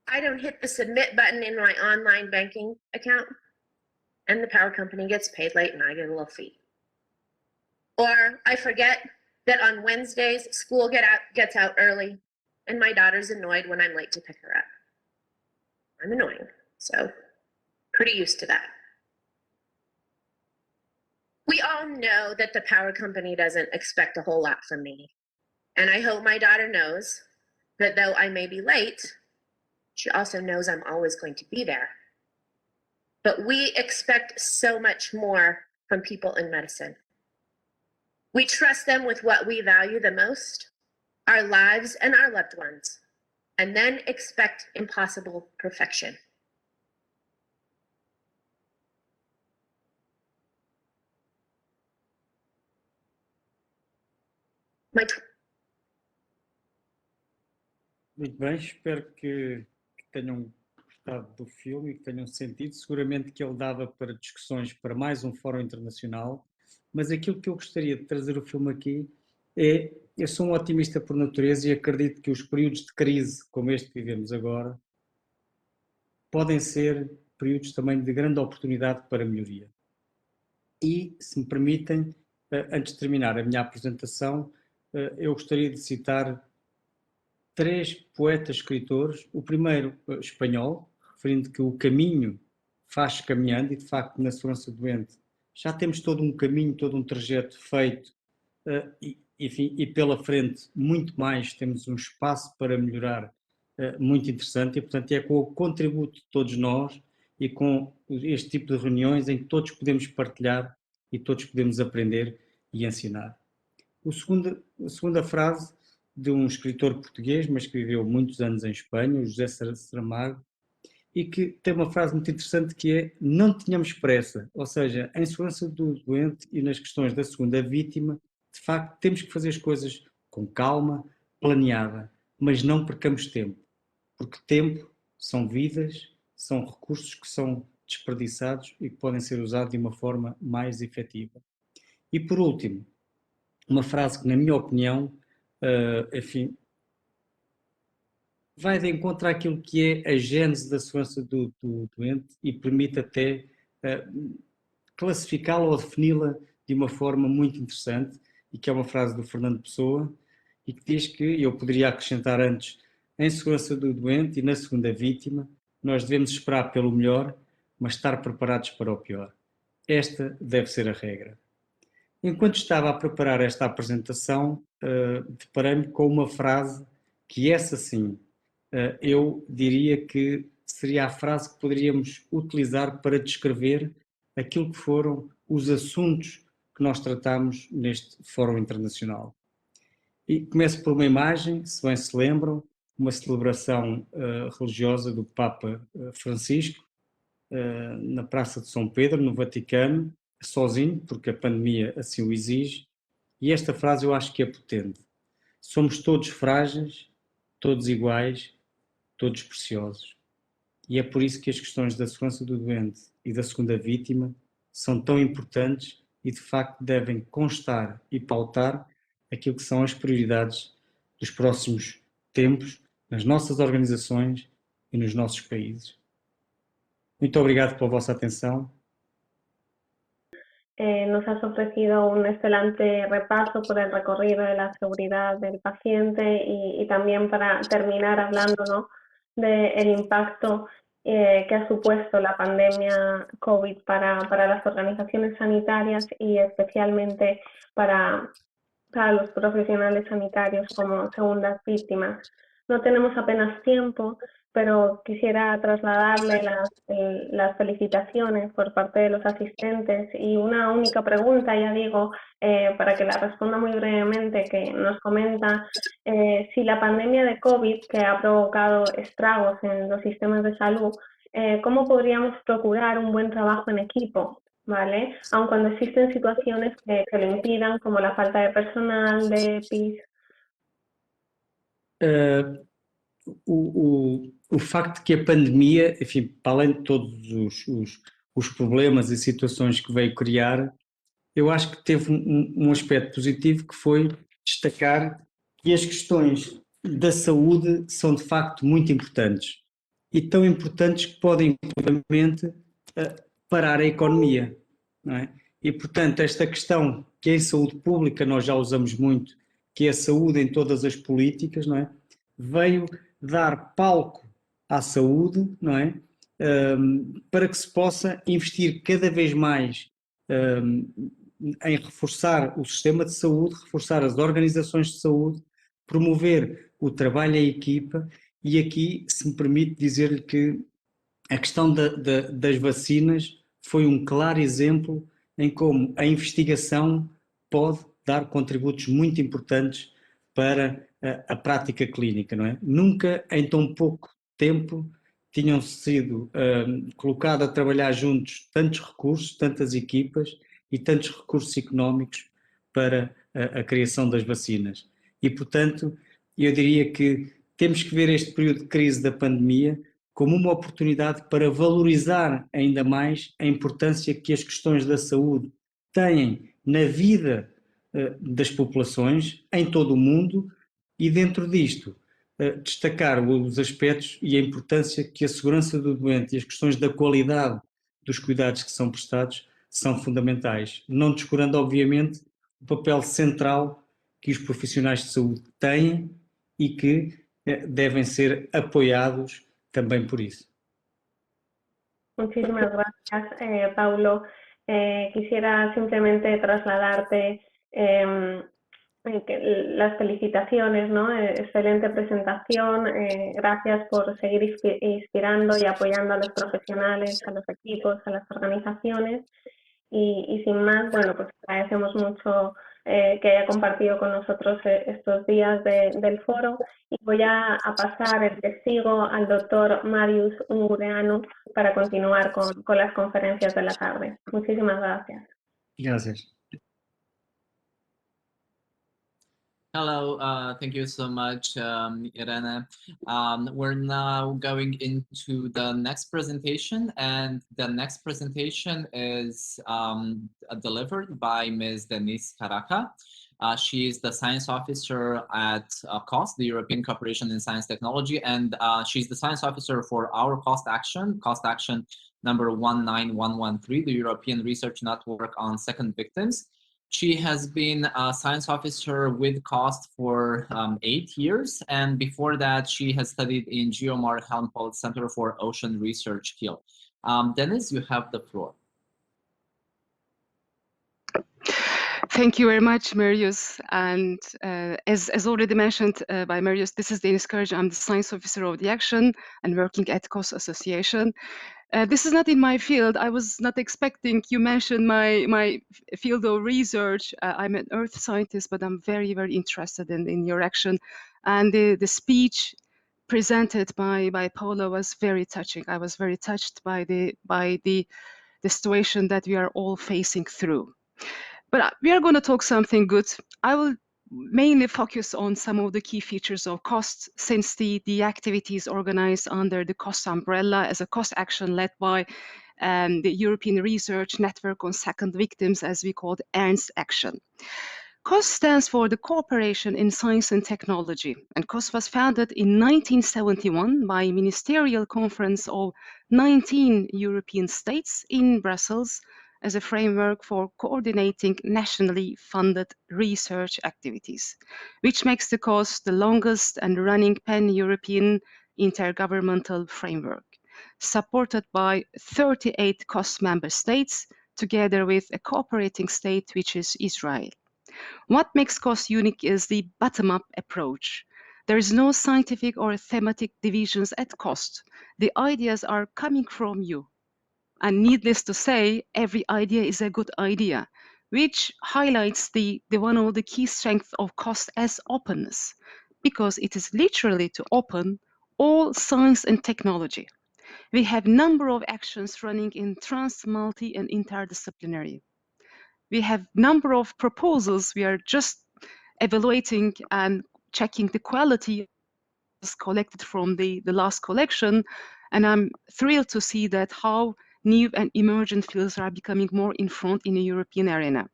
I don't hit the submit button in my online banking account, and the power company gets paid late and I get a little fee. Or I forget that on Wednesdays, school gets out early, and my daughter's annoyed when I'm late to pick her up. I'm annoying, so pretty used to that. We all know that the power company doesn't expect a whole lot from me. And I hope my daughter knows that though I may be late, she also knows I'm always going to be there. But we expect so much more from people in medicine. We trust them with what we value the most, our lives and our loved ones, and then expect impossible perfection. Muito bem, espero que tenham gostado do filme e que tenham sentido. Seguramente que ele dava para discussões para mais um fórum internacional, mas aquilo que eu gostaria de trazer o filme aqui é, eu sou um otimista por natureza e acredito que os períodos de crise como este que vivemos agora podem ser períodos também de grande oportunidade para melhoria. E, se me permitem, antes de terminar a minha apresentação, eu gostaria de citar 3 poetas escritores, o primeiro espanhol, referindo que o caminho faz caminhando, e de facto na segurança doente já temos todo um caminho, todo um trajeto feito, e pela frente muito mais, temos um espaço para melhorar muito interessante, e portanto é com o contributo de todos nós e com este tipo de reuniões em que todos podemos partilhar e todos podemos aprender e ensinar. A segunda frase de um escritor português, mas que viveu muitos anos em Espanha, o José Saramago, e que tem uma frase muito interessante que é: não tenhamos pressa, ou seja, em segurança do doente e nas questões da segunda vítima, de facto temos que fazer as coisas com calma, planeada, mas não percamos tempo, porque tempo são vidas, são recursos que são desperdiçados e que podem ser usados de uma forma mais efetiva. E por último, uma frase que, na minha opinião, enfim, vai de encontro àquilo que é a gênese da segurança do doente e permite até classificá-la ou defini-la de uma forma muito interessante, e que é uma frase do Fernando Pessoa, e que diz que, eu poderia acrescentar antes, em segurança do doente e na segunda vítima, nós devemos esperar pelo melhor, mas estar preparados para o pior. Esta deve ser a regra. Enquanto estava a preparar esta apresentação, deparei-me com uma frase que, essa sim, eu diria que seria a frase que poderíamos utilizar para descrever aquilo que foram os assuntos que nós tratamos neste Fórum Internacional. E começo por uma imagem, se bem se lembram, uma celebração religiosa do Papa Francisco, na Praça de São Pedro, no Vaticano, sozinho, porque a pandemia assim o exige, e esta frase eu acho que é potente. Somos todos frágeis, todos iguais, todos preciosos. E é por isso que as questões da segurança do doente e da segunda vítima são tão importantes e, de facto, devem constar e pautar aquilo que são as prioridades dos próximos tempos nas nossas organizações e nos nossos países. Muito obrigado pela vossa atenção. Nos has ofrecido un excelente repaso por el recorrido de la seguridad del paciente y también para terminar hablando, ¿no?, del impacto que ha supuesto la pandemia COVID para las organizaciones sanitarias y especialmente para los profesionales sanitarios como segundas víctimas. No tenemos apenas tiempo, pero quisiera trasladarle las felicitaciones por parte de los asistentes y una única pregunta, ya digo, para que la responda muy brevemente, que nos comenta si la pandemia de COVID, que ha provocado estragos en los sistemas de salud, ¿cómo podríamos procurar un buen trabajo en equipo? ¿Vale? Aun cuando existen situaciones que lo impidan, como la falta de personal, de PIS. O facto de que a pandemia, enfim, para além de todos os problemas e situações que veio criar, eu acho que teve um aspecto positivo, que foi destacar que as questões da saúde são de facto muito importantes, e tão importantes que podem inclusivamente parar a economia, não é? E portanto esta questão que em saúde pública nós já usamos muito, que é a saúde em todas as políticas, não é? Veio dar palco à saúde, não é? Para que se possa investir cada vez mais em reforçar o sistema de saúde, reforçar as organizações de saúde, promover o trabalho em equipa. E aqui, se me permite dizer-lhe que a questão das vacinas foi um claro exemplo em como a investigação pode dar contributos muito importantes para a prática clínica, não é? Nunca em tão pouco tempo tinham sido colocados a trabalhar juntos tantos recursos, tantas equipas e tantos recursos económicos para a criação das vacinas. E, portanto, eu diria que temos que ver este período de crise da pandemia como uma oportunidade para valorizar ainda mais a importância que as questões da saúde têm na vida das populações em todo o mundo, e dentro disto destacar os aspectos e a importância que a segurança do doente e as questões da qualidade dos cuidados que são prestados são fundamentais, não descurando obviamente o papel central que os profissionais de saúde têm e que devem ser apoiados también por eso. Muchísimas gracias, Paulo. Quisiera simplemente trasladarte las felicitaciones, ¿no? Excelente presentación. Gracias por seguir inspirando y apoyando a los profesionales, a los equipos, a las organizaciones. Y sin más, bueno, pues agradecemos mucho que haya compartido con nosotros estos días del foro, y voy a pasar el testigo al doctor Marius Ungureanu para continuar con las conferencias de la tarde. Muchísimas gracias. Gracias. Hello, thank you so much, Irene. We're now going into the next presentation, and the next presentation is delivered by Ms. Denise Caraca. She is the science officer at COST, the European Cooperation in Science Technology, and she's the science officer for our COST Action number 19113, the European Research Network on Second Victims. She has been a science officer with COST for 8 years, and before that she has studied in Geomar Helmholtz Center for Ocean Research Kiel. Dennis, you have the floor. Thank you very much, Marius. And as already mentioned by Marius, this is Denise Caraca. I'm the science officer of the Action and working at COST Association. This is not in my field. I was not expecting you mentioned my field of research. I'm an earth scientist, but I'm very, very interested in your action. And the speech presented by Paula was very touching. I was very touched by the situation that we are all facing through. But we are going to talk something good. I will mainly focus on some of the key features of COST, since the activities organized under the COST umbrella as a COST action led by the European Research Network on Second Victims, as we call the ERNST action. COST stands for the Cooperation in Science and Technology, and COST was founded in 1971 by a ministerial conference of 19 European states in Brussels as a framework for coordinating nationally funded research activities, which makes the COST the longest and running pan-European intergovernmental framework, supported by 38 COST member states, together with a cooperating state, which is Israel. What makes COST unique is the bottom-up approach. There is no scientific or thematic divisions at cost. The ideas are coming from you. And needless to say, every idea is a good idea, which highlights the one of the key strengths of cost as openness, because it is literally to open all science and technology. We have number of actions running in trans, multi, and interdisciplinary. We have number of proposals. We are just evaluating and checking the quality collected from the last collection. And I'm thrilled to see that how new and emergent fields are becoming more in front in the European arena.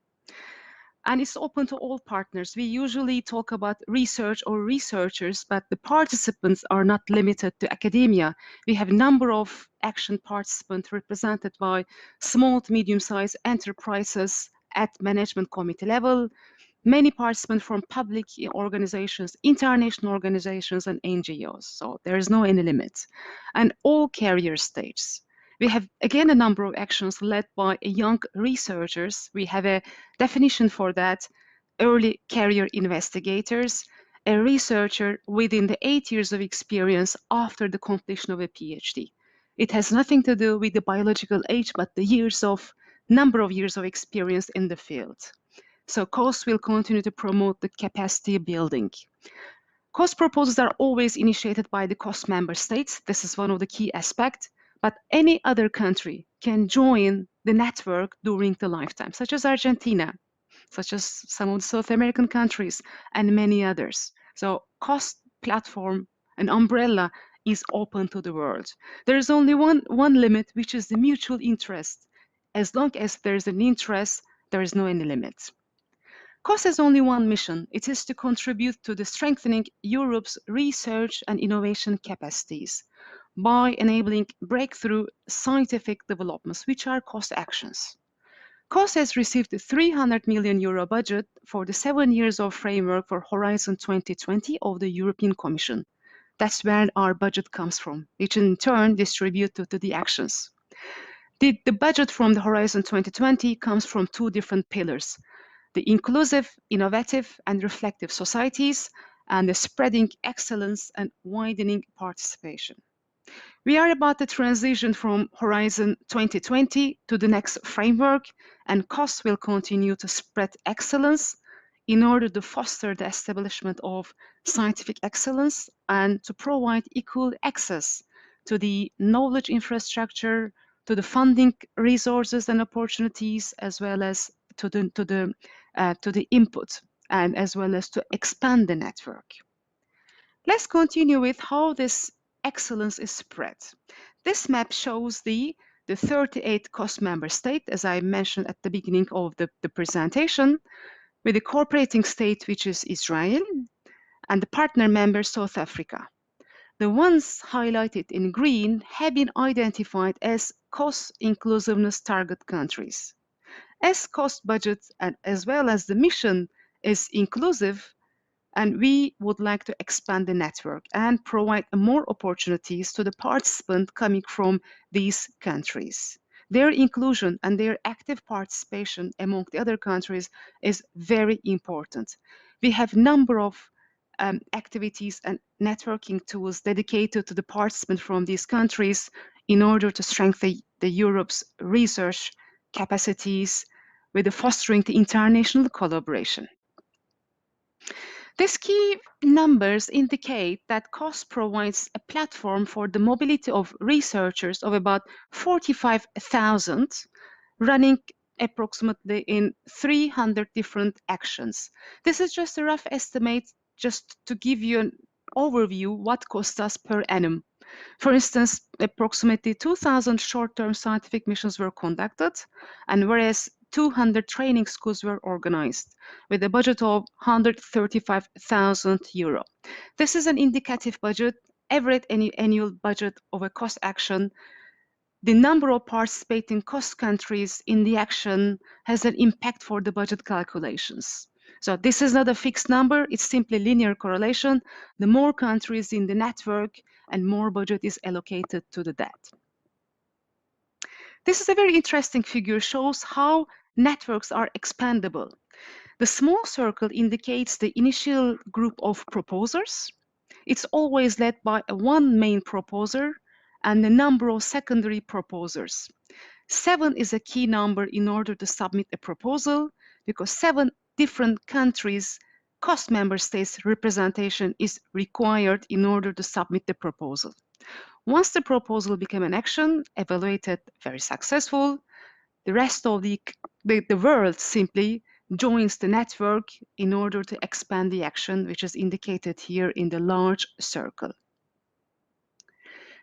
And it's open to all partners. We usually talk about research or researchers, but the participants are not limited to academia. We have a number of action participants represented by small to medium-sized enterprises at management committee level, many participants from public organizations, international organizations, and NGOs. So there is no any limit. And all career stages. We have, again, a number of actions led by young researchers. We have a definition for that: early career investigators, a researcher within the 8 years of experience after the completion of a PhD. It has nothing to do with the biological age, but the number of years of experience in the field. So COST will continue to promote the capacity building. COST proposals are always initiated by the COST member states. This is one of the key aspects. But any other country can join the network during the lifetime, such as Argentina, such as some of the South American countries, and many others. So COST platform, an umbrella, is open to the world. There is only one limit, which is the mutual interest. As long as there is an interest, there is no any limit. COST has only one mission. It is to contribute to the strengthening Europe's research and innovation capacities by enabling breakthrough scientific developments, which are COST actions. COST has received a €300 million budget for the 7 years of framework for Horizon 2020 of the European Commission. That's where our budget comes from, which in turn distributed to the actions. The budget from the Horizon 2020 comes from two different pillars: the inclusive, innovative, and reflective societies, and the spreading excellence and widening participation. We are about to transition from Horizon 2020 to the next framework, and COST will continue to spread excellence in order to foster the establishment of scientific excellence and to provide equal access to the knowledge infrastructure, to the funding resources and opportunities, as well as to the input, and as well as to expand the network. Let's continue with how this excellence is spread. This map shows the 38 COST member states, as I mentioned at the beginning of the presentation, with the cooperating state, which is Israel, and the partner member, South Africa. The ones highlighted in green have been identified as COST inclusiveness target countries. As COST budget and as well as the mission is inclusive, and we would like to expand the network and provide more opportunities to the participants coming from these countries. Their inclusion and their active participation among the other countries is very important. We have a number of activities and networking tools dedicated to the participants from these countries in order to strengthen Europe's research capacities with the fostering the international collaboration. These key numbers indicate that COST provides a platform for the mobility of researchers of about 45,000, running approximately in 300 different actions. This is just a rough estimate, just to give you an overview what COST does per annum. For instance, approximately 2,000 short-term scientific missions were conducted, and whereas 200 training schools were organized with a budget of €135,000. This is an indicative budget, average annual budget of a COST action. The number of participating COST countries in the action has an impact for the budget calculations. So this is not a fixed number, it's simply linear correlation. The more countries in the network and more budget is allocated to that. This is a very interesting figure, shows how networks are expandable. The small circle indicates the initial group of proposers, It's always led by one main proposer and a number of secondary proposers. 7 is a key number in order to submit a proposal because 7 different countries' cost member states representation is required in order to submit the proposal. Once the proposal became an action, evaluated very successful, the rest of the world simply joins the network in order to expand the action, which is indicated here in the large circle.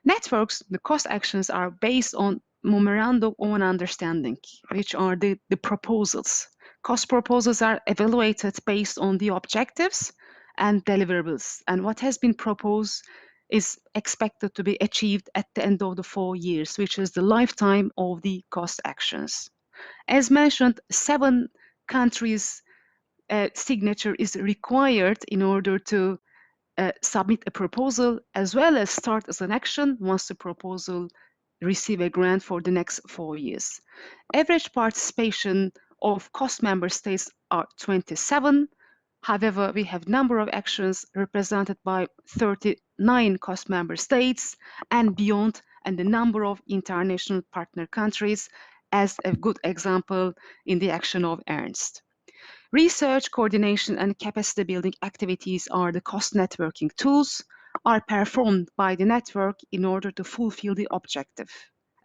Networks, the cost actions, are based on memorandum of understanding, which are the proposals. Cost proposals are evaluated based on the objectives and deliverables, and what has been proposed is expected to be achieved at the end of the 4 years, which is the lifetime of the cost actions. As mentioned, 7 countries' signature is required in order to submit a proposal as well as start as an action once the proposal receive a grant for the next 4 years. Average participation of cost member states are 27. However, we have number of actions represented by 39 cost member states and beyond, and the number of international partner countries, as a good example in the action of Ernst. Research, coordination, and capacity building activities are the cost networking tools, are performed by the network in order to fulfill the objective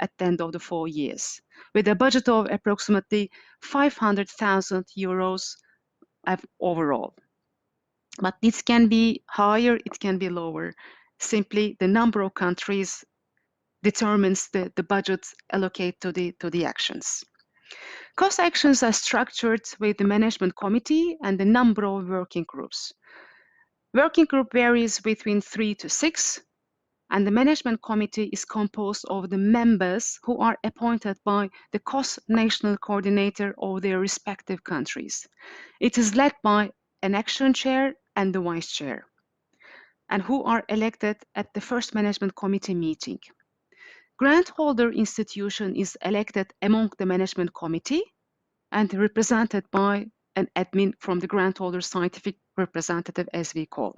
at the end of the 4 years, with a budget of approximately 500,000 euros overall. But this can be higher, it can be lower. Simply the number of countries determines the budget allocated to the actions. Cost actions are structured with the management committee and the number of working groups. Working group varies between 3 to 6, and the management committee is composed of the members who are appointed by the cost national coordinator of their respective countries. It is led by an action chair and the vice chair, and who are elected at the first management committee meeting. Grant holder institution is elected among the management committee and represented by an admin from the grant holder scientific representative, as we call.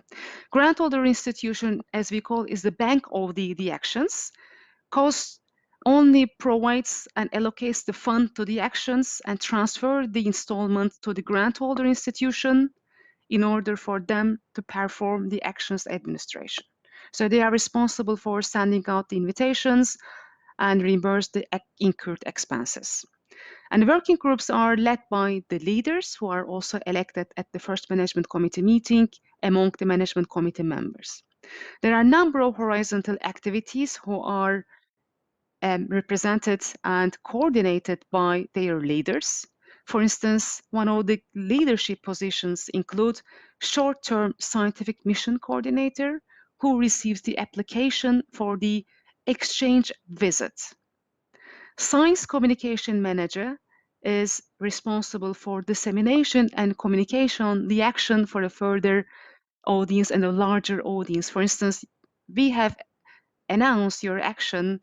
Grant holder institution, as we call, is the bank of the actions. Cost only provides and allocates the fund to the actions and transfer the installment to the grant holder institution in order for them to perform the actions administration. So they are responsible for sending out the invitations and reimburse the incurred expenses. And working groups are led by the leaders who are also elected at the first management committee meeting among the management committee members. There are a number of horizontal activities who are represented and coordinated by their leaders. For instance, one of the leadership positions include short-term scientific mission coordinator, who receives the application for the exchange visit. Science communication manager is responsible for dissemination and communication, the action for a further audience and a larger audience. For instance, we have announced your action,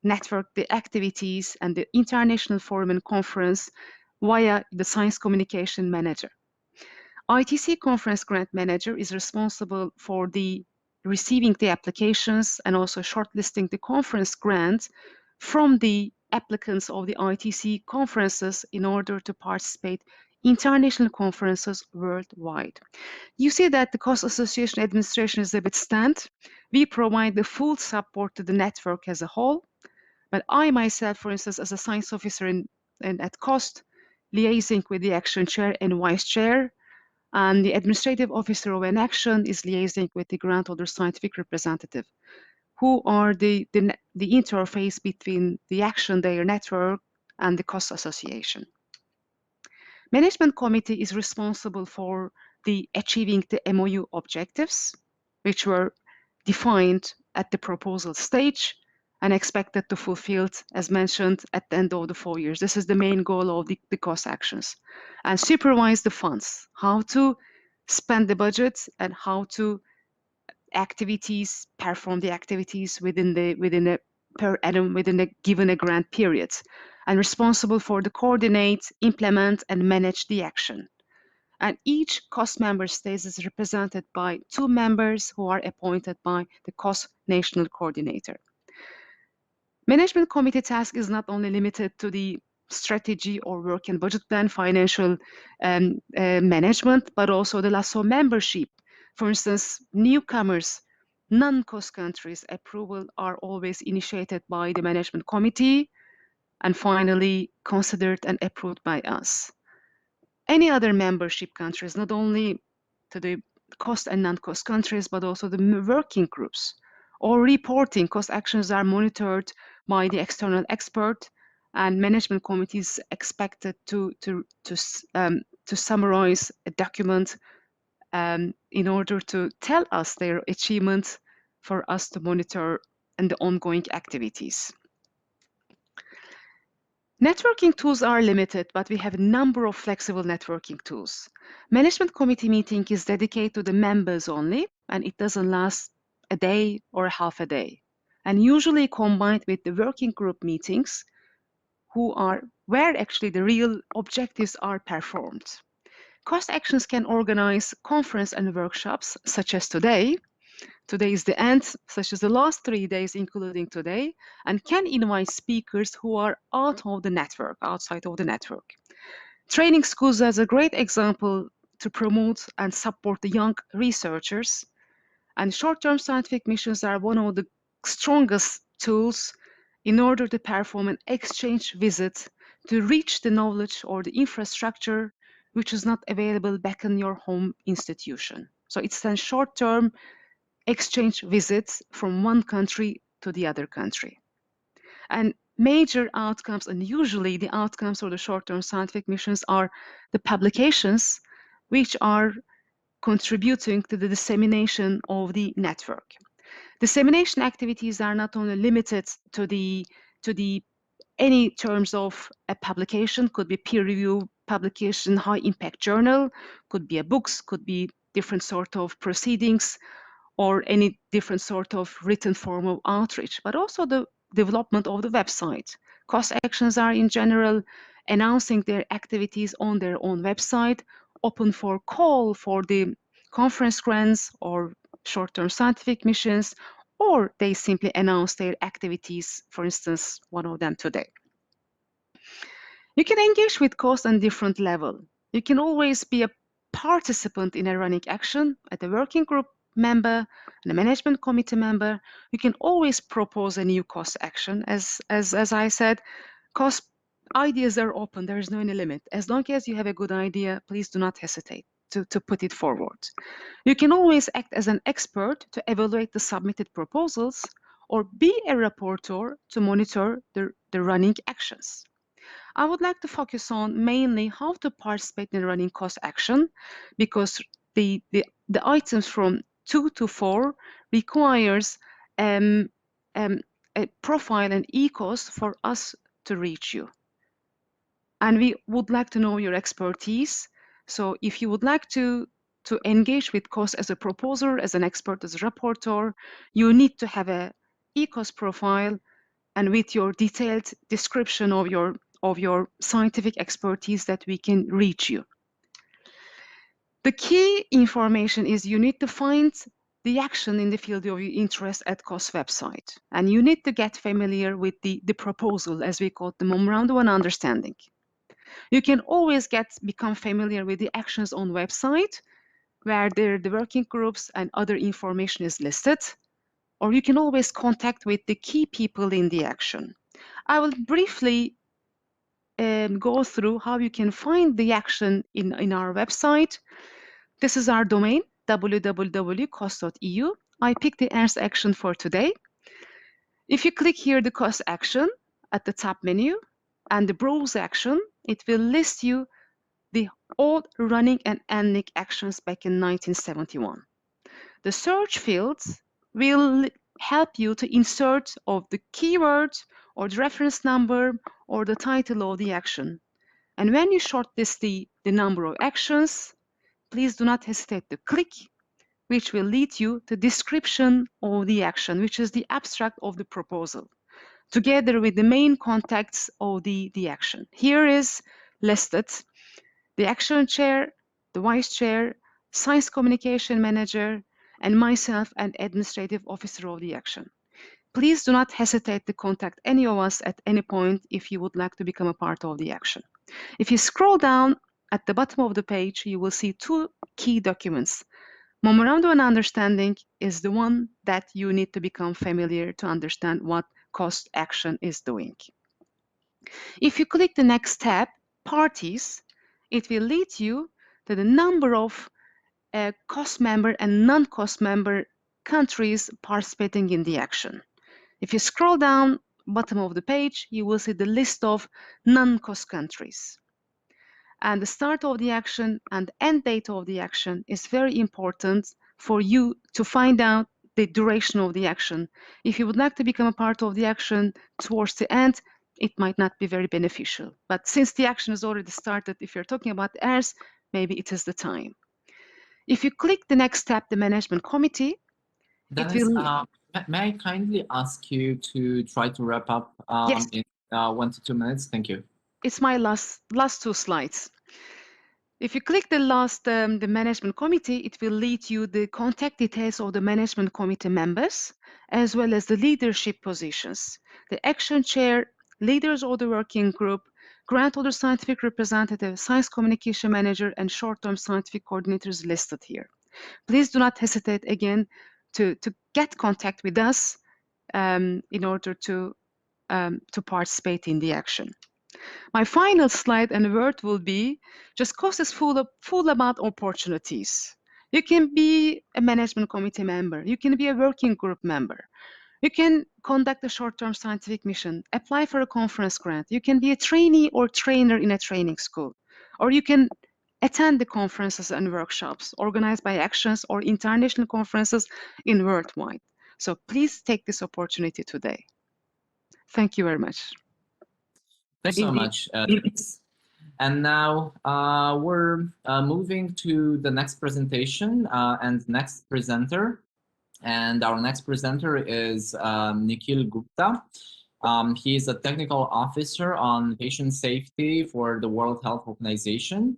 network the activities and the international forum and conference via the science communication manager. ITC conference grant manager is responsible for the receiving the applications and also shortlisting the conference grant from the applicants of the ITC conferences in order to participate in international conferences worldwide. You see that the Cost Association administration is a bit stand. We provide the full support to the network as a whole, but I myself, for instance, as a science officer at COST, liaising with the action chair and vice chair, and the administrative officer of an action is liaising with the grant holder scientific representative, who are the interface between the action, their network, and the Cost Association. Management committee is responsible for the achieving the MOU objectives, which were defined at the proposal stage and expected to fulfill, as mentioned, at the end of the 4 years. This is the main goal of the cost actions. And supervise the funds, how to spend the budget and how to perform the activities within a per annum, within a given grant period, and responsible for the coordinate, implement, and manage the action. And each COS member state is represented by 2 members who are appointed by the COS national coordinator. Management committee task is not only limited to the strategy or work and budget plan, financial management, but also the LASSO membership. For instance, newcomers, non-COS countries approval are always initiated by the management committee and finally considered and approved by us. Any other membership countries, not only to the COS and non-COS countries, but also the working groups or reporting COS actions are monitored by the external expert, and management committees expected to summarize a document in order to tell us their achievements for us to monitor and the ongoing activities. Networking tools are limited, but we have a number of flexible networking tools. Management committee meeting is dedicated to the members only, and it doesn't last a day or half a day, and usually combined with the working group meetings where actually the real objectives are performed. COS actions can organize conference and workshops such as today. Today is the end, such as the last 3 days, including today, and can invite speakers who are outside of the network. Training schools is a great example to promote and support the young researchers, and short-term scientific missions are one of the strongest tools in order to perform an exchange visit to reach the knowledge or the infrastructure which is not available back in your home institution. So it's a short-term exchange visits from one country to the other country. And major outcomes, and usually the outcomes of the short-term scientific missions are the publications which are contributing to the dissemination of the network. Dissemination activities are not only limited to any terms of a publication, could be peer review publication, high impact journal, could be a books, could be different sort of proceedings, or any different sort of written form of outreach, but also the development of the website. COS actions are in general announcing their activities on their own website, open for call for the conference grants or short-term scientific missions, or they simply announce their activities, for instance, one of them today. You can engage with COS on different level. You can always be a participant in a running action at a working group member and a management committee member. You can always propose a new COS action. As I said, COS ideas are open. There is no any limit. As long as you have a good idea, please do not hesitate to put it forward. You can always act as an expert to evaluate the submitted proposals or be a rapporteur to monitor the running actions. I would like to focus on mainly how to participate in running COS action, because the items from 2 to 4 requires a profile and ECOS for us to reach you. And we would like to know your expertise. So if you would like to engage with COS as a proposer, as an expert, as a rapporteur, you need to have a ECOS profile and with your detailed description of your scientific expertise that we can reach you. The key information is you need to find the action in the field of your interest at COS website, and you need to get familiar with the proposal, as we call it, the memorandum of understanding. You can always become familiar with the actions on website, where the working groups and other information is listed, or you can always contact with the key people in the action. I will briefly go through how you can find the action in our website. This is our domain, www.cos.eu. I picked the ERNST action for today. If you click here, the COS action at the top menu and the browse action, it will list you the old running and ending actions back in 1971. The search fields will help you to insert of the keyword or the reference number or the title of the action. And when you shortlist the number of actions, please do not hesitate to click, which will lead you to description of the action, which is the abstract of the proposal, together with the main contacts of the action. Here is listed the action chair, the vice chair, science communication manager, and myself, an administrative officer of the action. Please do not hesitate to contact any of us at any point if you would like to become a part of the action. If you scroll down at the bottom of the page, you will see two key documents. Memorandum of Understanding is the one that you need to become familiar to understand what COST action is doing. If you click the next tab, Parties, it will lead you to the number of COST member and non-COST member countries participating in the action. If you scroll down bottom of the page, you will see the list of non-COST countries. And the start of the action and end date of the action is very important for you to find out the duration of the action. If you would like to become a part of the action towards the end, it might not be very beneficial. But since the action has already started, if you're talking about heirs, maybe it is the time. If you click the next tab, the management committee, Dennis, may I kindly ask you to try to wrap up Yes. in 1 to 2 minutes? Thank you. It's my last two slides. If you click the last, the management committee, it will lead you the contact details of the management committee members, as well as the leadership positions. The action chair, leaders of the working group, grant holder scientific representative, science communication manager, and short-term scientific coordinators listed here. Please do not hesitate again to get contact with us in order to participate in the action. My final slide and word will be, just COST is full about opportunities. You can be a management committee member. You can be a working group member. You can conduct a short-term scientific mission, apply for a conference grant. You can be a trainee or trainer in a training school, or you can attend the conferences and workshops organized by Actions or international conferences in worldwide. So please take this opportunity today. Thank you very much. Thanks so much, Dennis. And now we're moving to the next presentation and next presenter. And our next presenter is Nikhil Gupta. He is a technical officer on patient safety for the World Health Organization.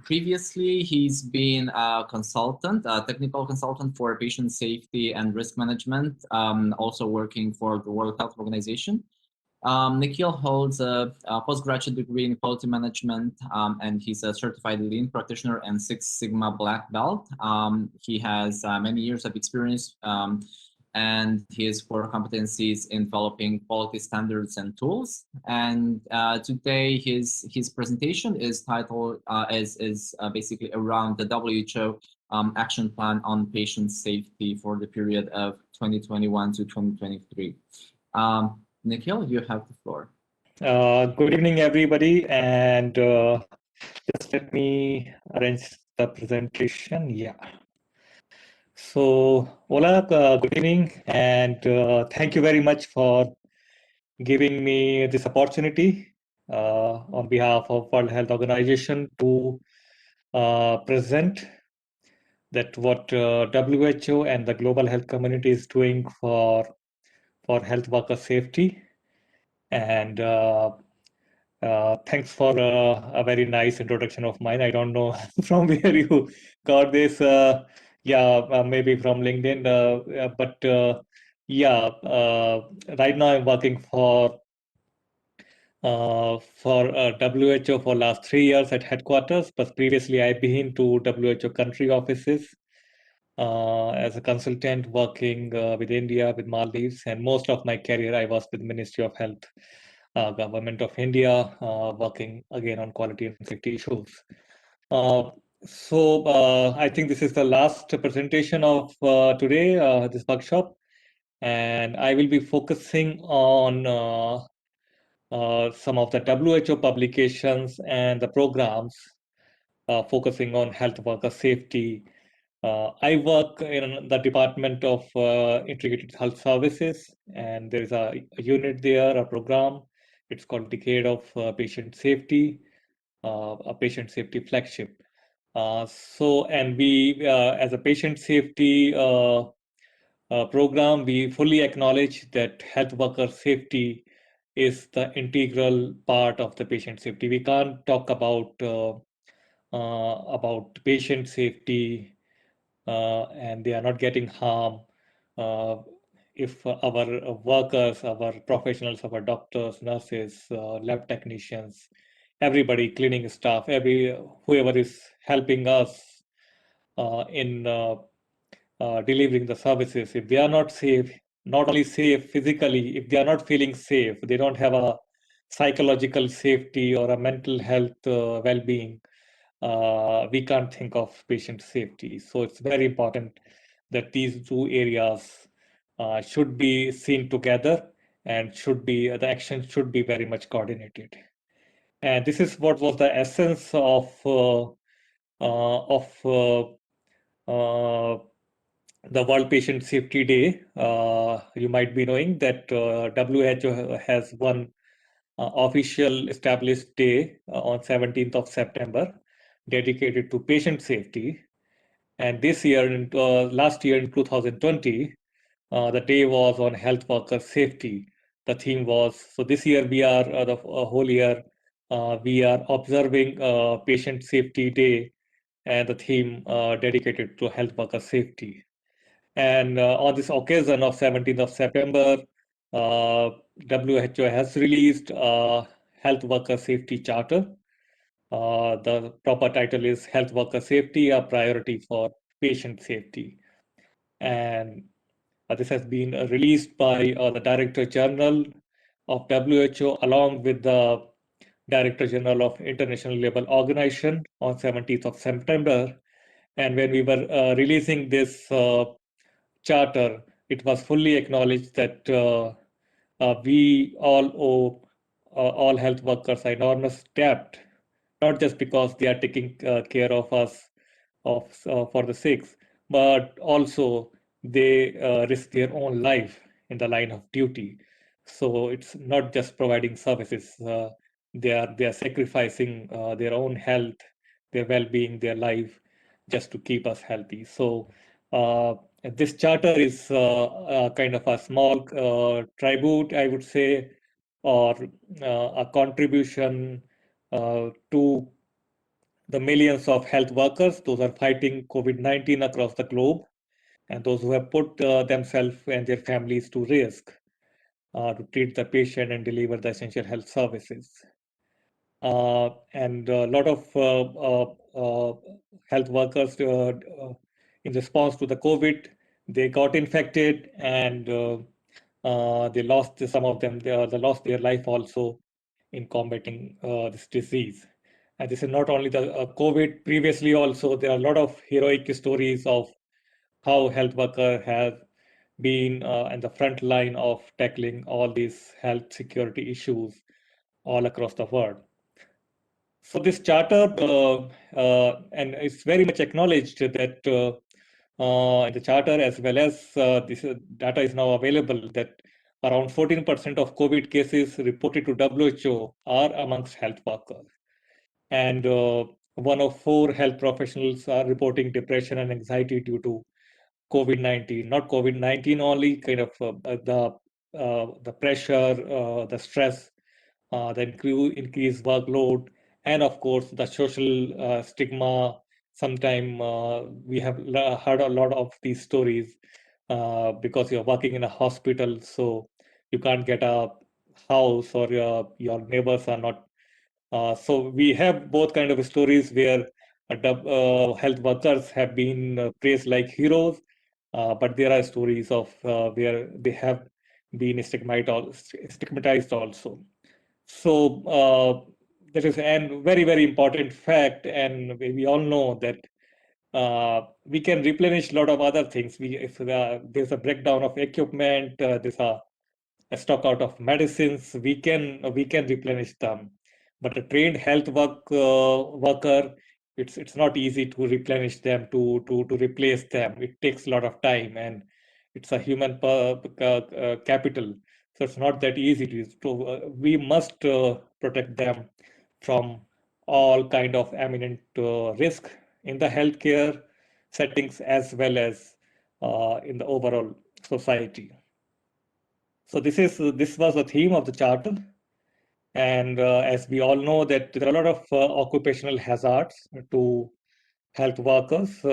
Previously, he's been a consultant, a technical consultant for patient safety and risk management, also working for the World Health Organization. Nikhil holds a postgraduate degree in quality management, and he's a certified lean practitioner and Six Sigma black belt. He has many years of experience and his core competencies in developing quality standards and tools. And today his presentation is titled basically around the WHO action plan on patient safety for the period of 2021 to 2023. Nikhil, you have the floor. Good evening, everybody, and just let me arrange the presentation. Yeah. So, hola, good evening, and thank you very much for giving me this opportunity on behalf of World Health Organization to present that what WHO and the global health community is doing for health worker safety. And thanks for a very nice introduction of mine. I don't know from where you got this. Maybe from LinkedIn. Right now I'm working for WHO for last 3 years at headquarters, but previously I've been to WHO country offices as a consultant working with India, with Maldives, and most of my career I was with Ministry of Health, Government of India, working again on quality and safety issues. I think this is the last presentation of today, this workshop, and I will be focusing on some of the WHO publications and the programs focusing on health worker safety. I work in the Department of Integrated Health Services, and there is a unit there, a program. It's called Decade of Patient Safety, a patient safety flagship. And we, as a patient safety program, we fully acknowledge that health worker safety is the integral part of the patient safety. We can't talk about about patient safety, and they are not getting harm. If our workers, our professionals, our doctors, nurses, lab technicians, everybody, cleaning staff, whoever is helping us in delivering the services, if they are not safe, not only safe physically, if they are not feeling safe, they don't have a psychological safety or a mental health well-being, we can't think of patient safety. So it's very important that these two areas should be seen together and the action should be very much coordinated. And this is what was the essence of the World Patient Safety Day. You might be knowing that WHO has one official established day on 17th of September dedicated to patient safety. And this year, last year in 2020, the day was on health worker safety. The theme was, so this year we are, the whole year, we are observing Patient Safety Day and the theme dedicated to health worker safety. And on this occasion of 17th of September, WHO has released a Health Worker Safety Charter. The proper title is Health Worker Safety, a Priority for Patient Safety. And this has been released by the Director General of WHO along with the Director General of International Labour Organization on 17th of September. And when we were releasing this charter, it was fully acknowledged that we all owe all health workers an enormous debt, not just because they are taking care of us for the sick, but also they risk their own life in the line of duty. So it's not just providing services; they are sacrificing their own health, their well-being, their life, just to keep us healthy. So this charter is kind of a small tribute, I would say, or a contribution to the millions of health workers, those are fighting COVID-19 across the globe, and those who have put themselves and their families to risk to treat the patient and deliver the essential health services. And a lot of health workers, in response to the COVID, they got infected and they lost, some of them, they lost their life also in combating this disease. And this is not only the COVID, previously also, there are a lot of heroic stories of how health workers have been in the front line of tackling all these health security issues all across the world. So this charter, and it's very much acknowledged that in the charter, as well as this data is now available, that around 14% of COVID cases reported to WHO are amongst health workers. And 1 of 4 health professionals are reporting depression and anxiety due to COVID-19. Not COVID-19 only, kind of the pressure, the stress, the increased workload, and of course the social stigma. Sometimes we have heard a lot of these stories because you're working in a hospital, so you can't get a house, or your neighbors are not. So we have both kind of stories where health workers have been praised like heroes, but there are stories of where they have been stigmatized also. So that is a very, very important fact, and we all know that we can replenish a lot of other things. If there's a breakdown of equipment, there's a stock out of medicines, we can replenish them. But a trained health worker, it's not easy to replenish them, to replace them. It takes a lot of time, and it's a human capital. So it's not that easy to we must protect them from all kind of eminent risk in the healthcare settings as well as in the overall society. So this was the theme of the charter, And as we all know that there are a lot of occupational hazards to health workers.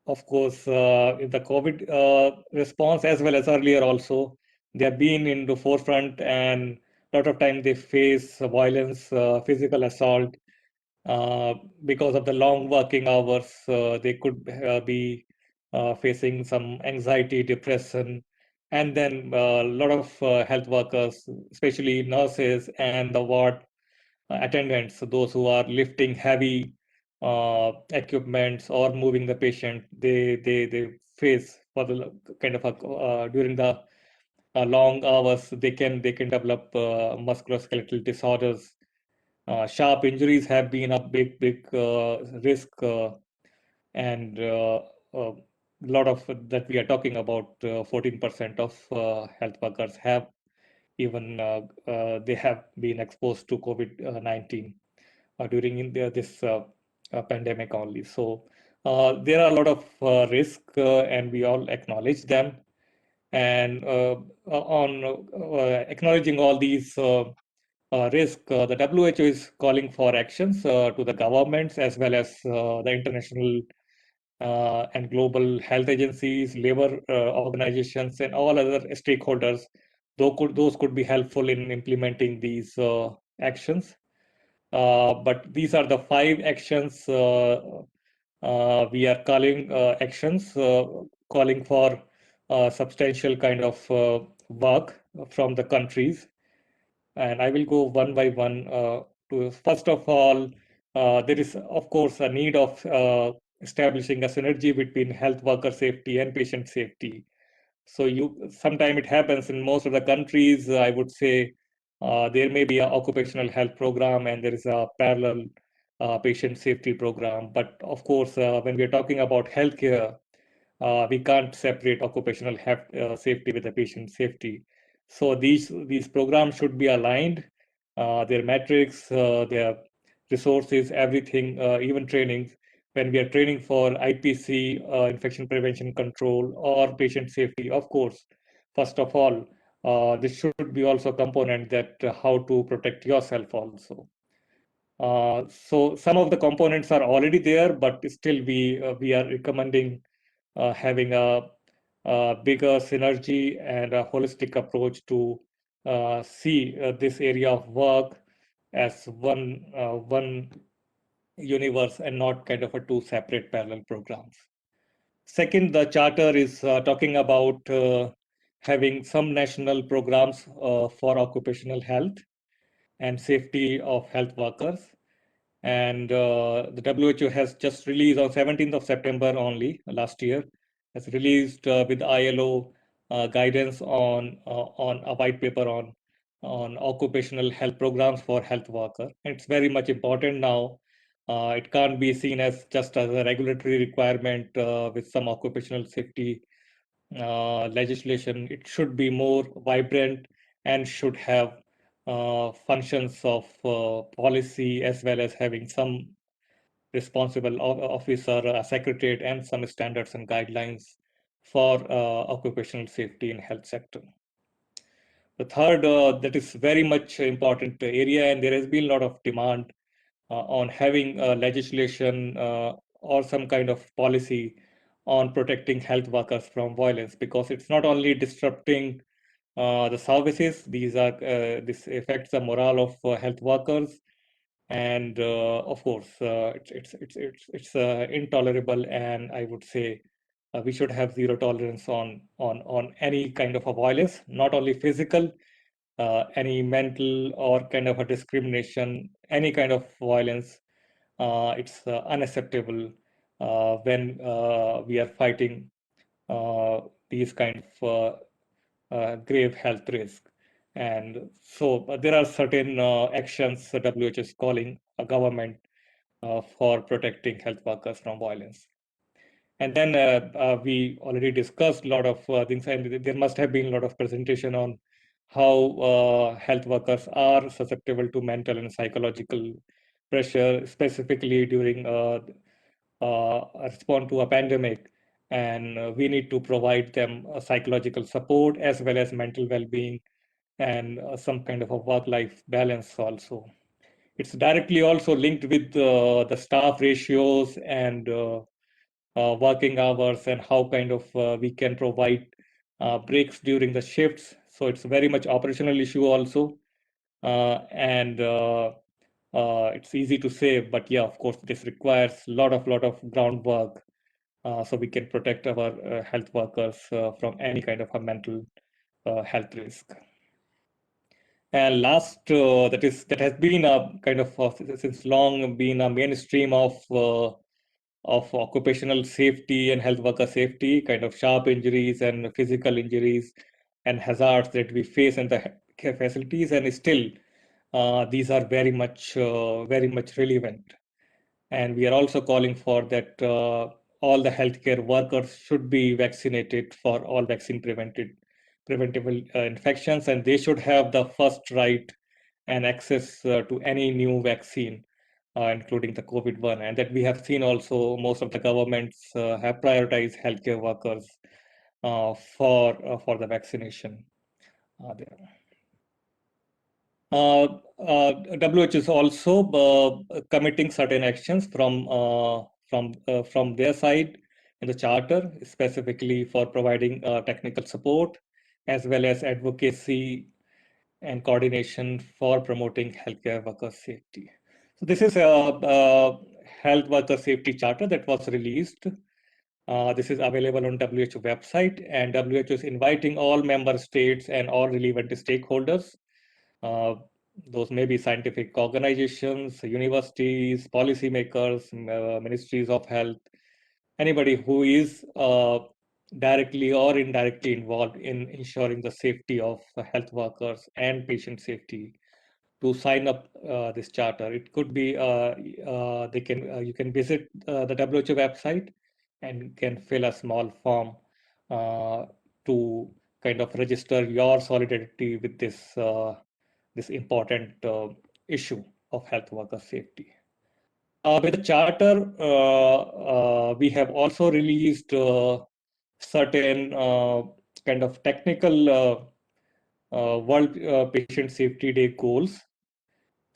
Of course, in the COVID response as well as earlier also, they have been in the forefront, and a lot of time they face violence, physical assault. Because of the long working hours, they could be facing some anxiety, depression, and then a lot of health workers, especially nurses and the ward attendants, those who are lifting heavy equipments or moving the patient, they face for the kind of a, during the long hours, they can develop musculoskeletal disorders. Sharp injuries have been a big risk, and a lot of that we are talking about. 14% of health workers have even they have been exposed to COVID-19 during this pandemic only. So there are a lot of risk, and we all acknowledge them. And on acknowledging all these risk, the WHO is calling for actions to the governments as well as the international and global health agencies, labor organizations, and all other stakeholders. Those could be helpful in implementing these actions. But these are the 5 actions we are calling actions, calling for substantial kind of work from the countries. And I will go one by one. First of all, there is, of course, a need of establishing a synergy between health worker safety and patient safety. So sometimes it happens in most of the countries, I would say, there may be an occupational health program and there is a parallel patient safety program. But of course, when we're talking about healthcare, we can't separate occupational health safety with the patient safety. So these programs should be aligned, their metrics, their resources, everything, even trainings. When we are training for IPC, infection prevention control, or patient safety, of course, first of all, this should be also a component that how to protect yourself also. So some of the components are already there, but still we are recommending having a bigger synergy and a holistic approach to see this area of work as one universe and not kind of a 2 separate parallel programs. Second, the charter is talking about having some national programs for occupational health and safety of health workers. And the WHO has just released on 17th of September only last year, has released with ILO guidance on a white paper on occupational health programs for health worker. It's very much important now. It can't be seen as just as a regulatory requirement with some occupational safety legislation. It should be more vibrant and should have functions of policy as well as having some responsible officer, a secretariat, and some standards and guidelines for occupational safety in health sector. The third, that is very much important area, and there has been a lot of demand on having legislation or some kind of policy on protecting health workers from violence, because it's not only disrupting the services, this affects the morale of health workers, and of course it's intolerable, and I would say we should have zero tolerance on any kind of a violence, not only physical, any mental or kind of a discrimination, any kind of violence. It's unacceptable when we are fighting these kind of grave health risk. And so there are certain actions the WHO is calling a government for protecting health workers from violence. And then we already discussed a lot of things, and there must have been a lot of presentation on how health workers are susceptible to mental and psychological pressure, specifically during a response to a pandemic. And we need to provide them psychological support as well as mental well-being and some kind of a work-life balance also. It's directly also linked with the staff ratios and working hours and how kind of we can provide breaks during the shifts. So it's very much operational issue also. And it's easy to say, but yeah, of course, this requires a lot of groundwork so we can protect our health workers from any kind of a mental health risk. And last, that has been a kind of since long been a mainstream of occupational safety and health worker safety, kind of sharp injuries and physical injuries and hazards that we face in the care facilities, and still these are very much relevant. And we are also calling for that all the healthcare workers should be vaccinated for all preventable infections, and they should have the first right and access to any new vaccine, including the COVID-1. And that we have seen also most of the governments have prioritized healthcare workers for the vaccination there. WHO is also committing certain actions from their side in the charter, specifically for providing technical support as well as advocacy and coordination for promoting healthcare worker safety. So this is a health worker safety charter that was released. This is available on WHO website, and WHO is inviting all member states and all relevant stakeholders. Those may be scientific organizations, universities, policymakers, ministries of health, anybody who is directly or indirectly involved in ensuring the safety of health workers and patient safety to sign up this charter. It could be you can visit the WHO website and can fill a small form to kind of register your solidarity with this important issue of health worker safety. With the charter, we have also released certain kind of technical World Patient Safety Day goals.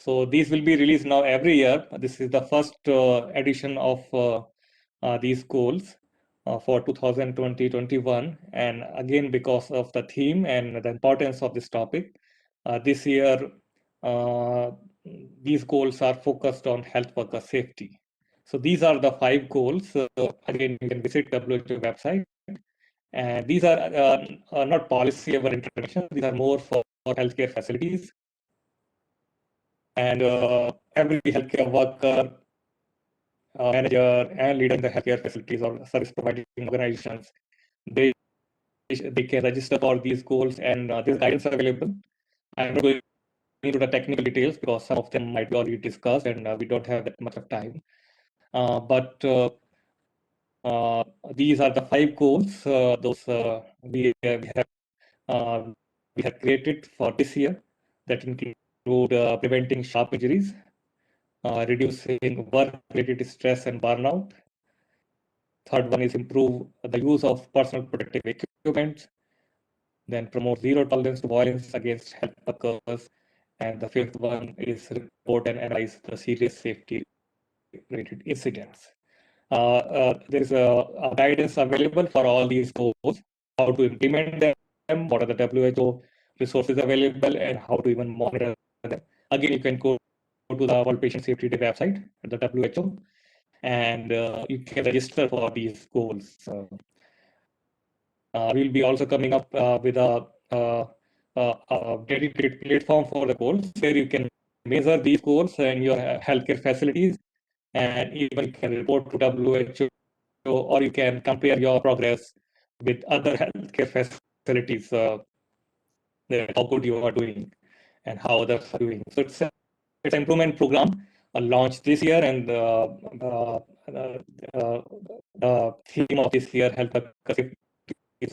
So these will be released now every year. This is the first edition of these goals for 2020-21. And again, because of the theme and the importance of this topic, this year, these goals are focused on health worker safety. So these are the 5 goals. Again, you can visit WHO website. And these are not policy or intervention. These are more for healthcare facilities. And every healthcare worker, manager, and leader in the healthcare facilities or service providing organizations, they can register for these goals, and this guidance is available. I'm not going into the technical details because some of them might be already discussed, and we don't have that much of time. But these are the 5 goals. Those we have created for this year that include preventing sharp injuries, reducing work-related stress and burnout. Third one is improve the use of personal protective equipment. Then promote zero tolerance to violence against health workers. And the 5th one is report and analyze the serious safety-related incidents. There is a guidance available for all these goals, how to implement them, what are the WHO resources available, and how to even monitor them. Again, you can go to the World Patient Safety Day website at the WHO, and you can register for these goals. We'll be also coming up with a dedicated platform for the goals where you can measure these goals in your healthcare facilities, and even you can report to WHO, or you can compare your progress with other healthcare facilities, how good you are doing and how others are doing. So it's an improvement program launched this year, and the theme of this year, health worker safety, is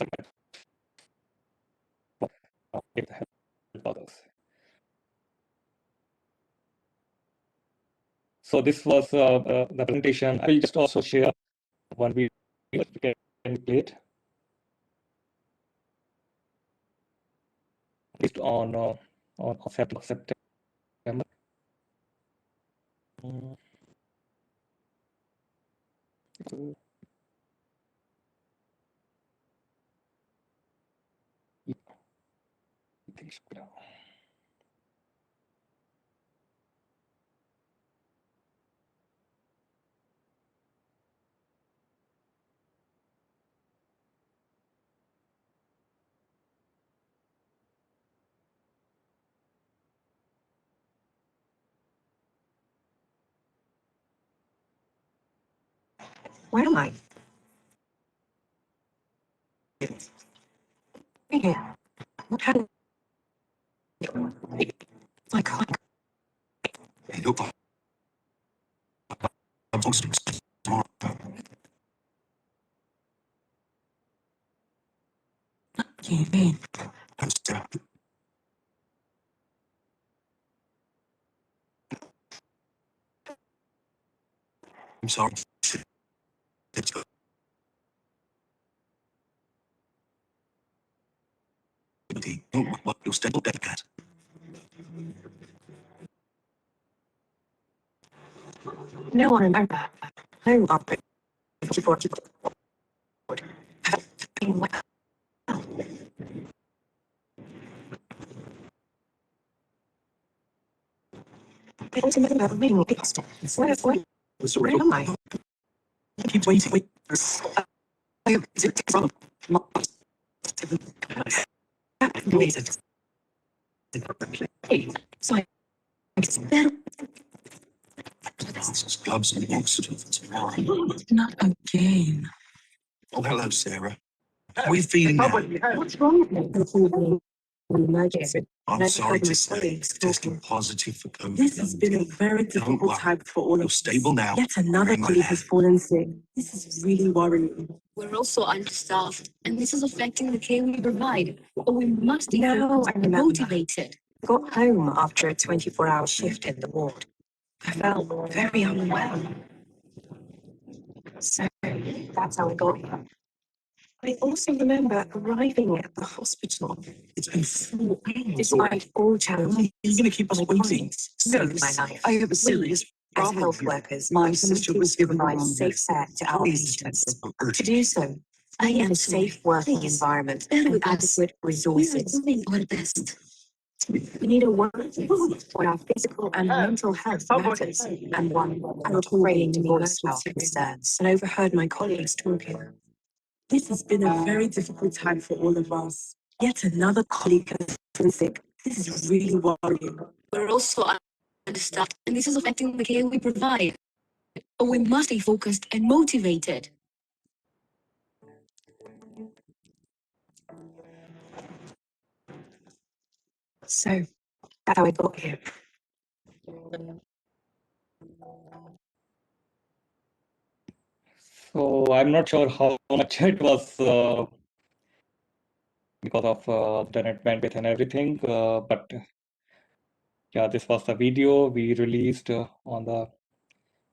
so this was the presentation. I will just also share one video if you can play it. based on September. Where am I? Here. What happened? I can't. Give in. I'm sorry. You'll stable dead cat. No, I remember. No, I'll put before you. I also never about reading a text. Where am I? Keep waiting. Wait. Is it from? Hey, so Gloves and oxygen. not again. Oh, hello, Sarah. How are you feeling now? What's wrong with me? Emergency. I'm sorry to say, it's testing positive for COVID. This has been a very difficult time for all You're of us. stable now. Yet another Very colleague well. has fallen sick. This is really worrying. We're also understaffed, and this is affecting the care we provide. But we must be No, focused I and remember. motivated. I got home after a 24-hour shift in the ward. I felt very unwell. So that's how I got here. I also remember arriving at the hospital. It's been 4 hours. Despite all challenges, You're going to keep us waiting. saved my life. I have a serious As problem. health workers, My our sister duty was is to given the provide wrong safe care to our patients. To do so, I we am need a sorry. safe working Please, environment bear and with us. adequate We are resources. doing our best. We need a workplace where our physical and mental health matters, and one I was afraid to voice our concerns and overheard my colleagues talking. This has been a very difficult time for all of us. Yet another colleague has been sick. This is really worrying. We're also understaffed, and this is affecting the care we provide. But we must be focused and motivated. So that's how I got here. So I'm not sure how much it was because of internet bandwidth and everything, but yeah, this was the video we released on the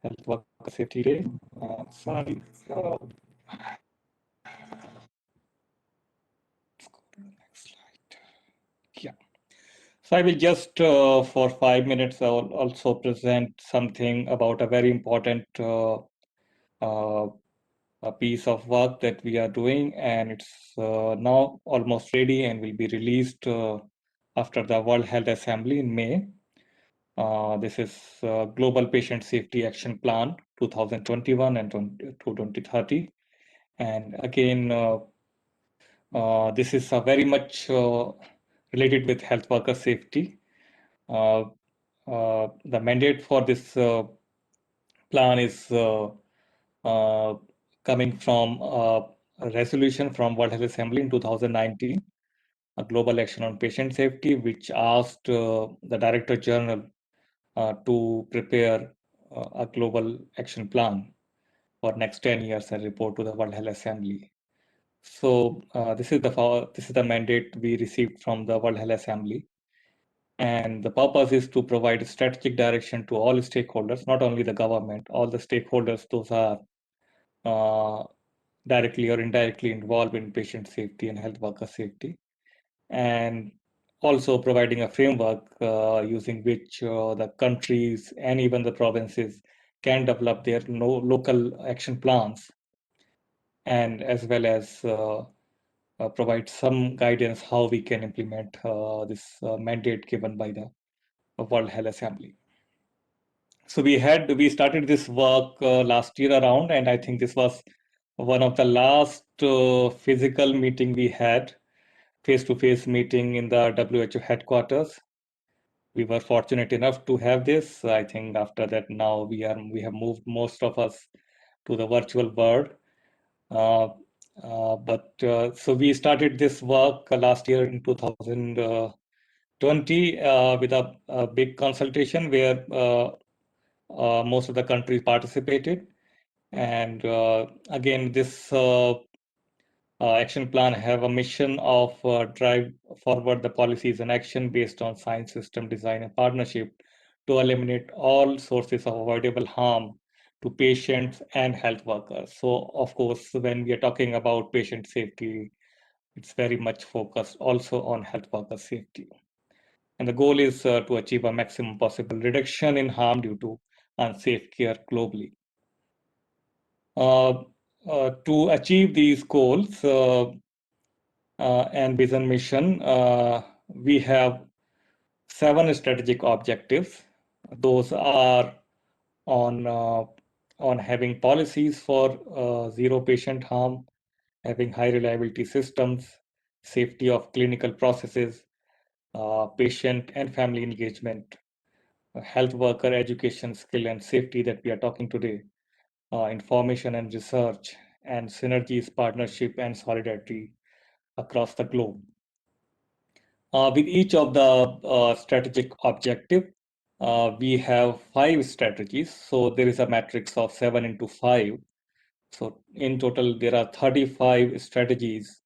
Health Worker Safety Day. Sorry. Let's go to the next slide. Yeah. So I will just for 5 minutes I will also present something about a very important a piece of work that we are doing, and it's now almost ready and will be released after the World Health Assembly in May. This is Global Patient Safety Action Plan 2021 and to 2030. And again, this is very much related with health worker safety. The mandate for this plan is coming from a resolution from World Health Assembly in 2019, a global action on patient safety, which asked the Director General to prepare a global action plan for next 10 years and report to the World Health Assembly. So this is the mandate we received from the World Health Assembly. And the purpose is to provide strategic direction to all stakeholders, not only the government, all the stakeholders, those are directly or indirectly involved in patient safety and health worker safety, and also providing a framework using which the countries and even the provinces can develop their local action plans, and as well as provide some guidance how we can implement this mandate given by the World Health Assembly. So we started this work last year around, and I think this was one of the last physical meeting we had, face-to-face meeting in the WHO headquarters. We were fortunate enough to have this. I think after that now we have moved most of us to the virtual world. So we started this work last year in 2020 with a big consultation where most of the countries participated. And again, this action plan have a mission of drive forward the policies and action based on science, system design, and partnership to eliminate all sources of avoidable harm to patients and health workers. So, of course, when we are talking about patient safety, it's very much focused also on health worker safety. And the goal is to achieve a maximum possible reduction in harm due to unsafe care globally. To achieve these goals and vision mission, we have 7 strategic objectives. Those are on having policies for zero patient harm, having high reliability systems, safety of clinical processes, patient and family engagement, health worker education, skill and safety that we are talking today, information and research, and synergies, partnership, and solidarity across the globe. With each of the strategic objective, we have 5 strategies. So there is a matrix of 7 into 5. So in total, there are 35 strategies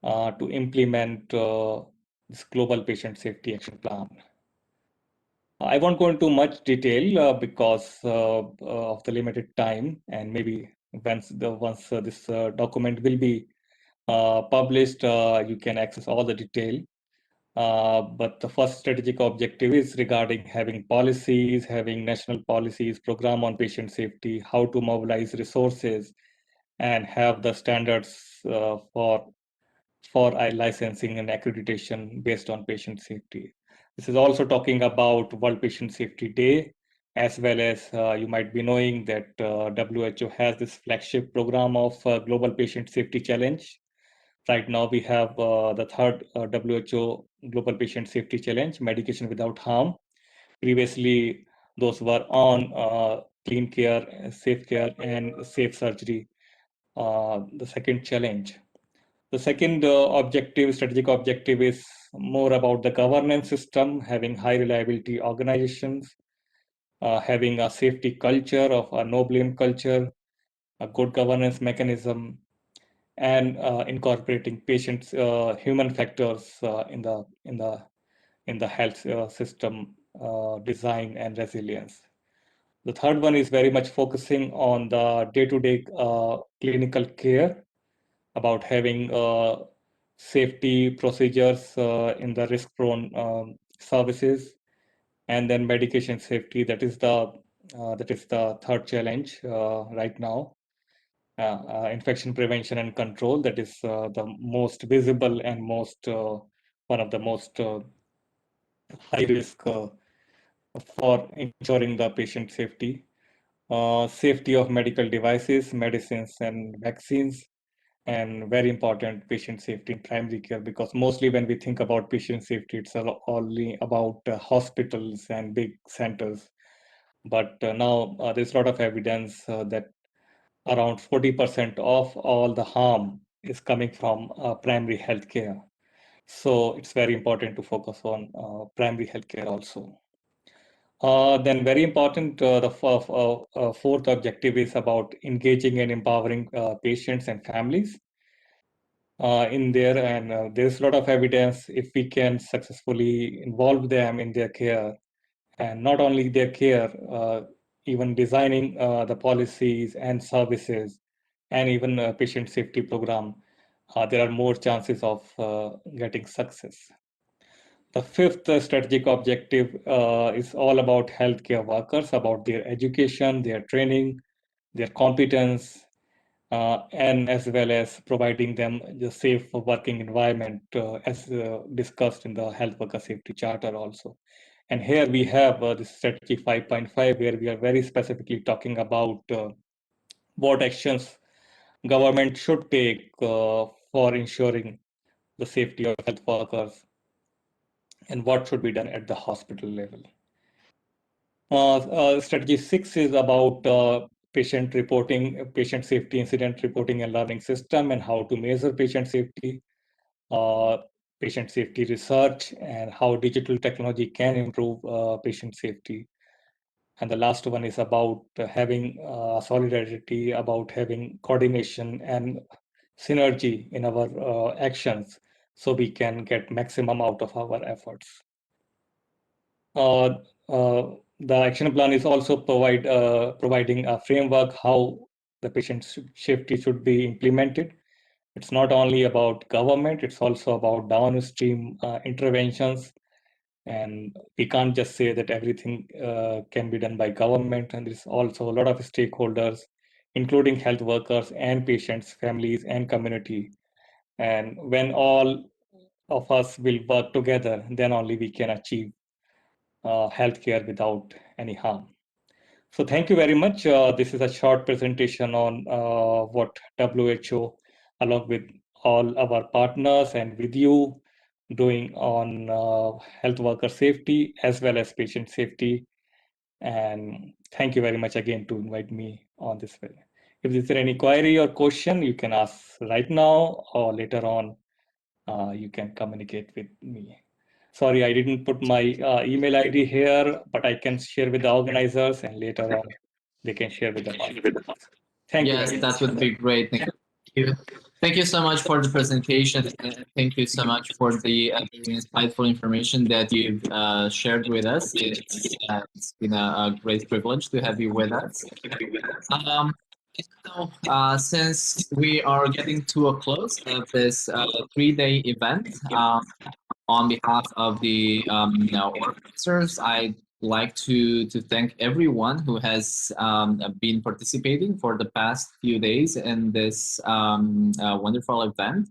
to implement this global patient safety action plan. I won't go into much detail because of the limited time, and maybe once this document will be published, you can access all the detail. But the first strategic objective is regarding having policies, having national policies, program on patient safety, how to mobilize resources, and have the standards for licensing and accreditation based on patient safety. This is also talking about World Patient Safety Day, as well as you might be knowing that WHO has this flagship program of Global Patient Safety Challenge. Right now we have the third WHO Global Patient Safety Challenge, Medication Without Harm. Previously, those were on clean care, safe care, and safe surgery, the second challenge. The second strategic objective is more about the governance system, having high reliability organizations, having a safety culture of a no blame culture, a good governance mechanism, and incorporating patients' human factors in the health system design and resilience. The third one is very much focusing on the day-to-day clinical care, about having safety procedures in the risk-prone services, and then medication safety. That is the third challenge right now. Infection prevention and control. That is the most visible and one of the most high risk for ensuring the patient safety. Safety of medical devices, medicines, and vaccines. And very important, patient safety in primary care, because mostly when we think about patient safety, it's only about hospitals and big centers. But now there's a lot of evidence that around 40% of all the harm is coming from primary healthcare. So it's very important to focus on primary healthcare also. Then very important, the fourth objective is about engaging and empowering patients and families in there. And there's a lot of evidence if we can successfully involve them in their care, and not only their care, even designing the policies and services, and even a patient safety program, there are more chances of getting success. The fifth strategic objective is all about healthcare workers, about their education, their training, their competence, and as well as providing them the safe working environment as discussed in the Health Worker Safety Charter also. And here we have this strategy 5.5, where we are very specifically talking about what actions government should take for ensuring the safety of health workers and what should be done at the hospital level. Strategy 6 is about patient reporting, patient safety incident reporting and learning system, and how to measure patient safety, patient safety research, and how digital technology can improve patient safety. And the last one is about having solidarity, about having coordination and synergy in our actions, so we can get maximum out of our efforts. The action plan is also providing a framework how the patient safety should be implemented. It's not only about government, it's also about downstream interventions. And we can't just say that everything can be done by government. And there's also a lot of stakeholders, including health workers and patients, families, and community. And when all of us will work together, then only we can achieve healthcare without any harm. So thank you very much. This is a short presentation on what WHO, along with all our partners and with you, doing on health worker safety as well as patient safety. And thank you very much again to invite me on this way. If there is any query or question, you can ask right now or later on, you can communicate with me. Sorry, I didn't put my email ID here, but I can share with the organizers and later on they can share with the participants. Thank you. Yes, that would be great. Thank you. Thank you so much for the presentation. And thank you so much for the insightful information that you've shared with us. It's been a great privilege to have you with us. Since we are getting to a close of this 3-day event, on behalf of the organizers, I'd like to thank everyone who has been participating for the past few days in this wonderful event.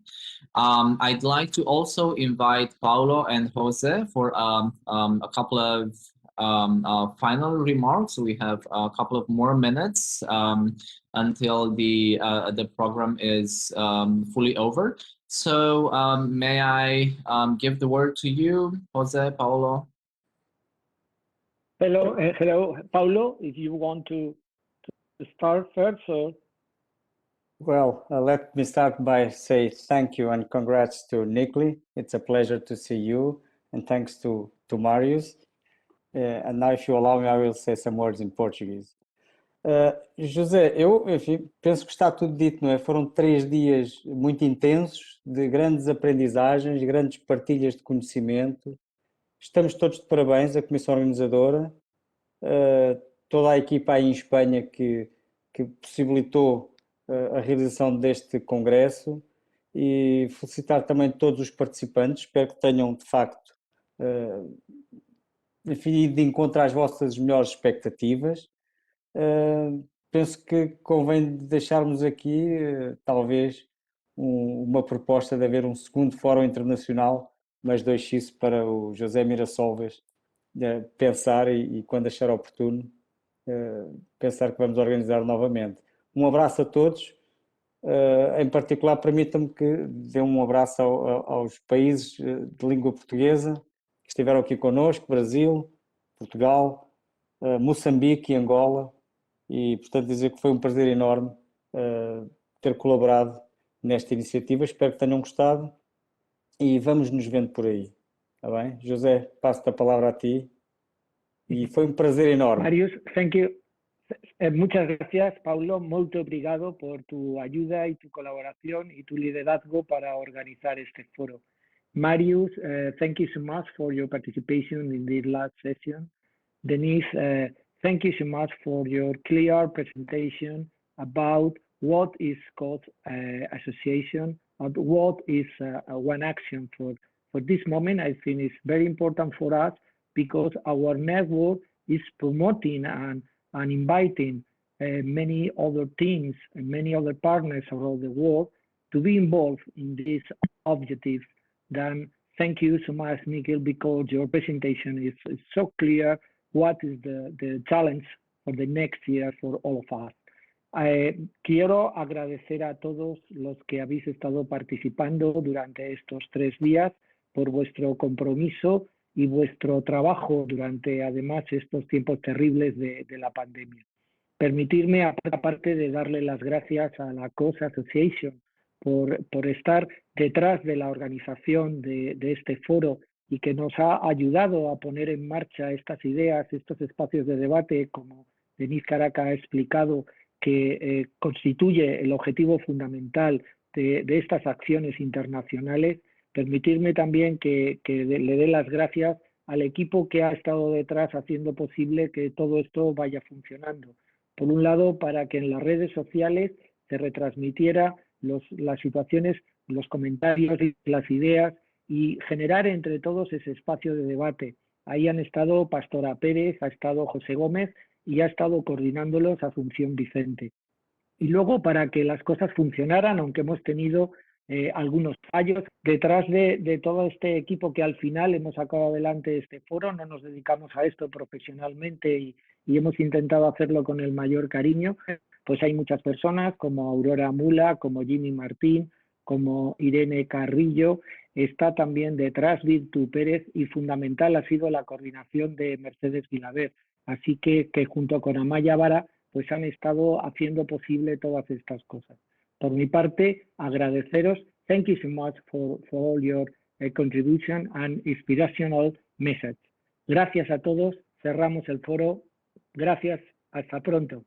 I'd like to also invite Paulo and Jose for a couple of final remarks. We have a couple of more minutes until the program is fully over. So may I give the word to you, Jose, Paulo? Hello, Paulo, if you want to start first. Or... Well, let me start by saying thank you and congrats to Nikli. It's a pleasure to see you, and thanks to Marius. And now, if you allow me, I will say some words in Portuguese. José, enfim, penso que está tudo dito, não é? Foram 3 dias muito intensos, de grandes aprendizagens, grandes partilhas de conhecimento. Estamos todos de parabéns, a Comissão Organizadora, toda a equipa aí em Espanha que possibilitou a realização deste congresso, e felicitar também todos os participantes. Espero que tenham, de facto, ido de encontro às vossas melhores expectativas. Penso que convém deixarmos aqui, talvez, uma proposta de haver um segundo Fórum Internacional, mas 2x para o José Mirasolves pensar e quando achar oportuno, pensar que vamos organizar novamente. Um abraço a todos. Em particular, permitam-me que dê um abraço aos países de língua portuguesa que estiveram aqui connosco: Brasil, Portugal, Moçambique e Angola. E, portanto, dizer que foi um prazer enorme ter colaborado nesta iniciativa. Espero que tenham gostado e vamos nos vendo por aí. Está bem? José, passo-te a palavra a ti. E foi um prazer enorme. Marius, thank you. Muchas gracias, Paulo. Muito obrigado por tu ayuda y tu colaboración y tu liderazgo para organizar este foro. Marius, thank you so much for your participation in this last session. Denise, thank you so much for your clear presentation about what is called association and what is one action for for this moment, I think it's very important for us because our network is promoting and inviting many other teams and many other partners around the world to be involved in these objectives. Then thank you so much, Mikel, because your presentation is so clear what is the challenge for the next year for all of us. Quiero agradecer a todos los que habéis estado participando durante estos 3 días por vuestro compromiso y vuestro trabajo durante además estos tiempos terribles de la pandemia. Permitirme, aparte de darle las gracias a la COS Association por estar detrás de la organización de este foro y que nos ha ayudado a poner en marcha estas ideas, estos espacios de debate, como Denise Caraca ha explicado, que constituye el objetivo fundamental de estas acciones internacionales. Permitirme también que le dé las gracias al equipo que ha estado detrás haciendo posible que todo esto vaya funcionando. Por un lado, para que en las redes sociales se retransmitiera las situaciones, los comentarios y las ideas y generar entre todos ese espacio de debate. Ahí han estado Pastora Pérez, ha estado José Gómez y ha estado coordinándolos Asunción Vicente. Y luego, para que las cosas funcionaran, aunque hemos tenido algunos fallos, detrás de todo este equipo que al final hemos sacado adelante este foro, no nos dedicamos a esto profesionalmente y hemos intentado hacerlo con el mayor cariño, pues hay muchas personas como Aurora Mula, como Jimmy Martín, como Irene Carrillo, está también detrás Virtu Pérez y fundamental ha sido la coordinación de Mercedes Guilaber. Así que junto con Amaya Vara pues han estado haciendo posible todas estas cosas. Por mi parte, agradeceros. Thank you so much for all your contribution and inspirational message. Gracias a todos. Cerramos el foro. Gracias. Hasta pronto.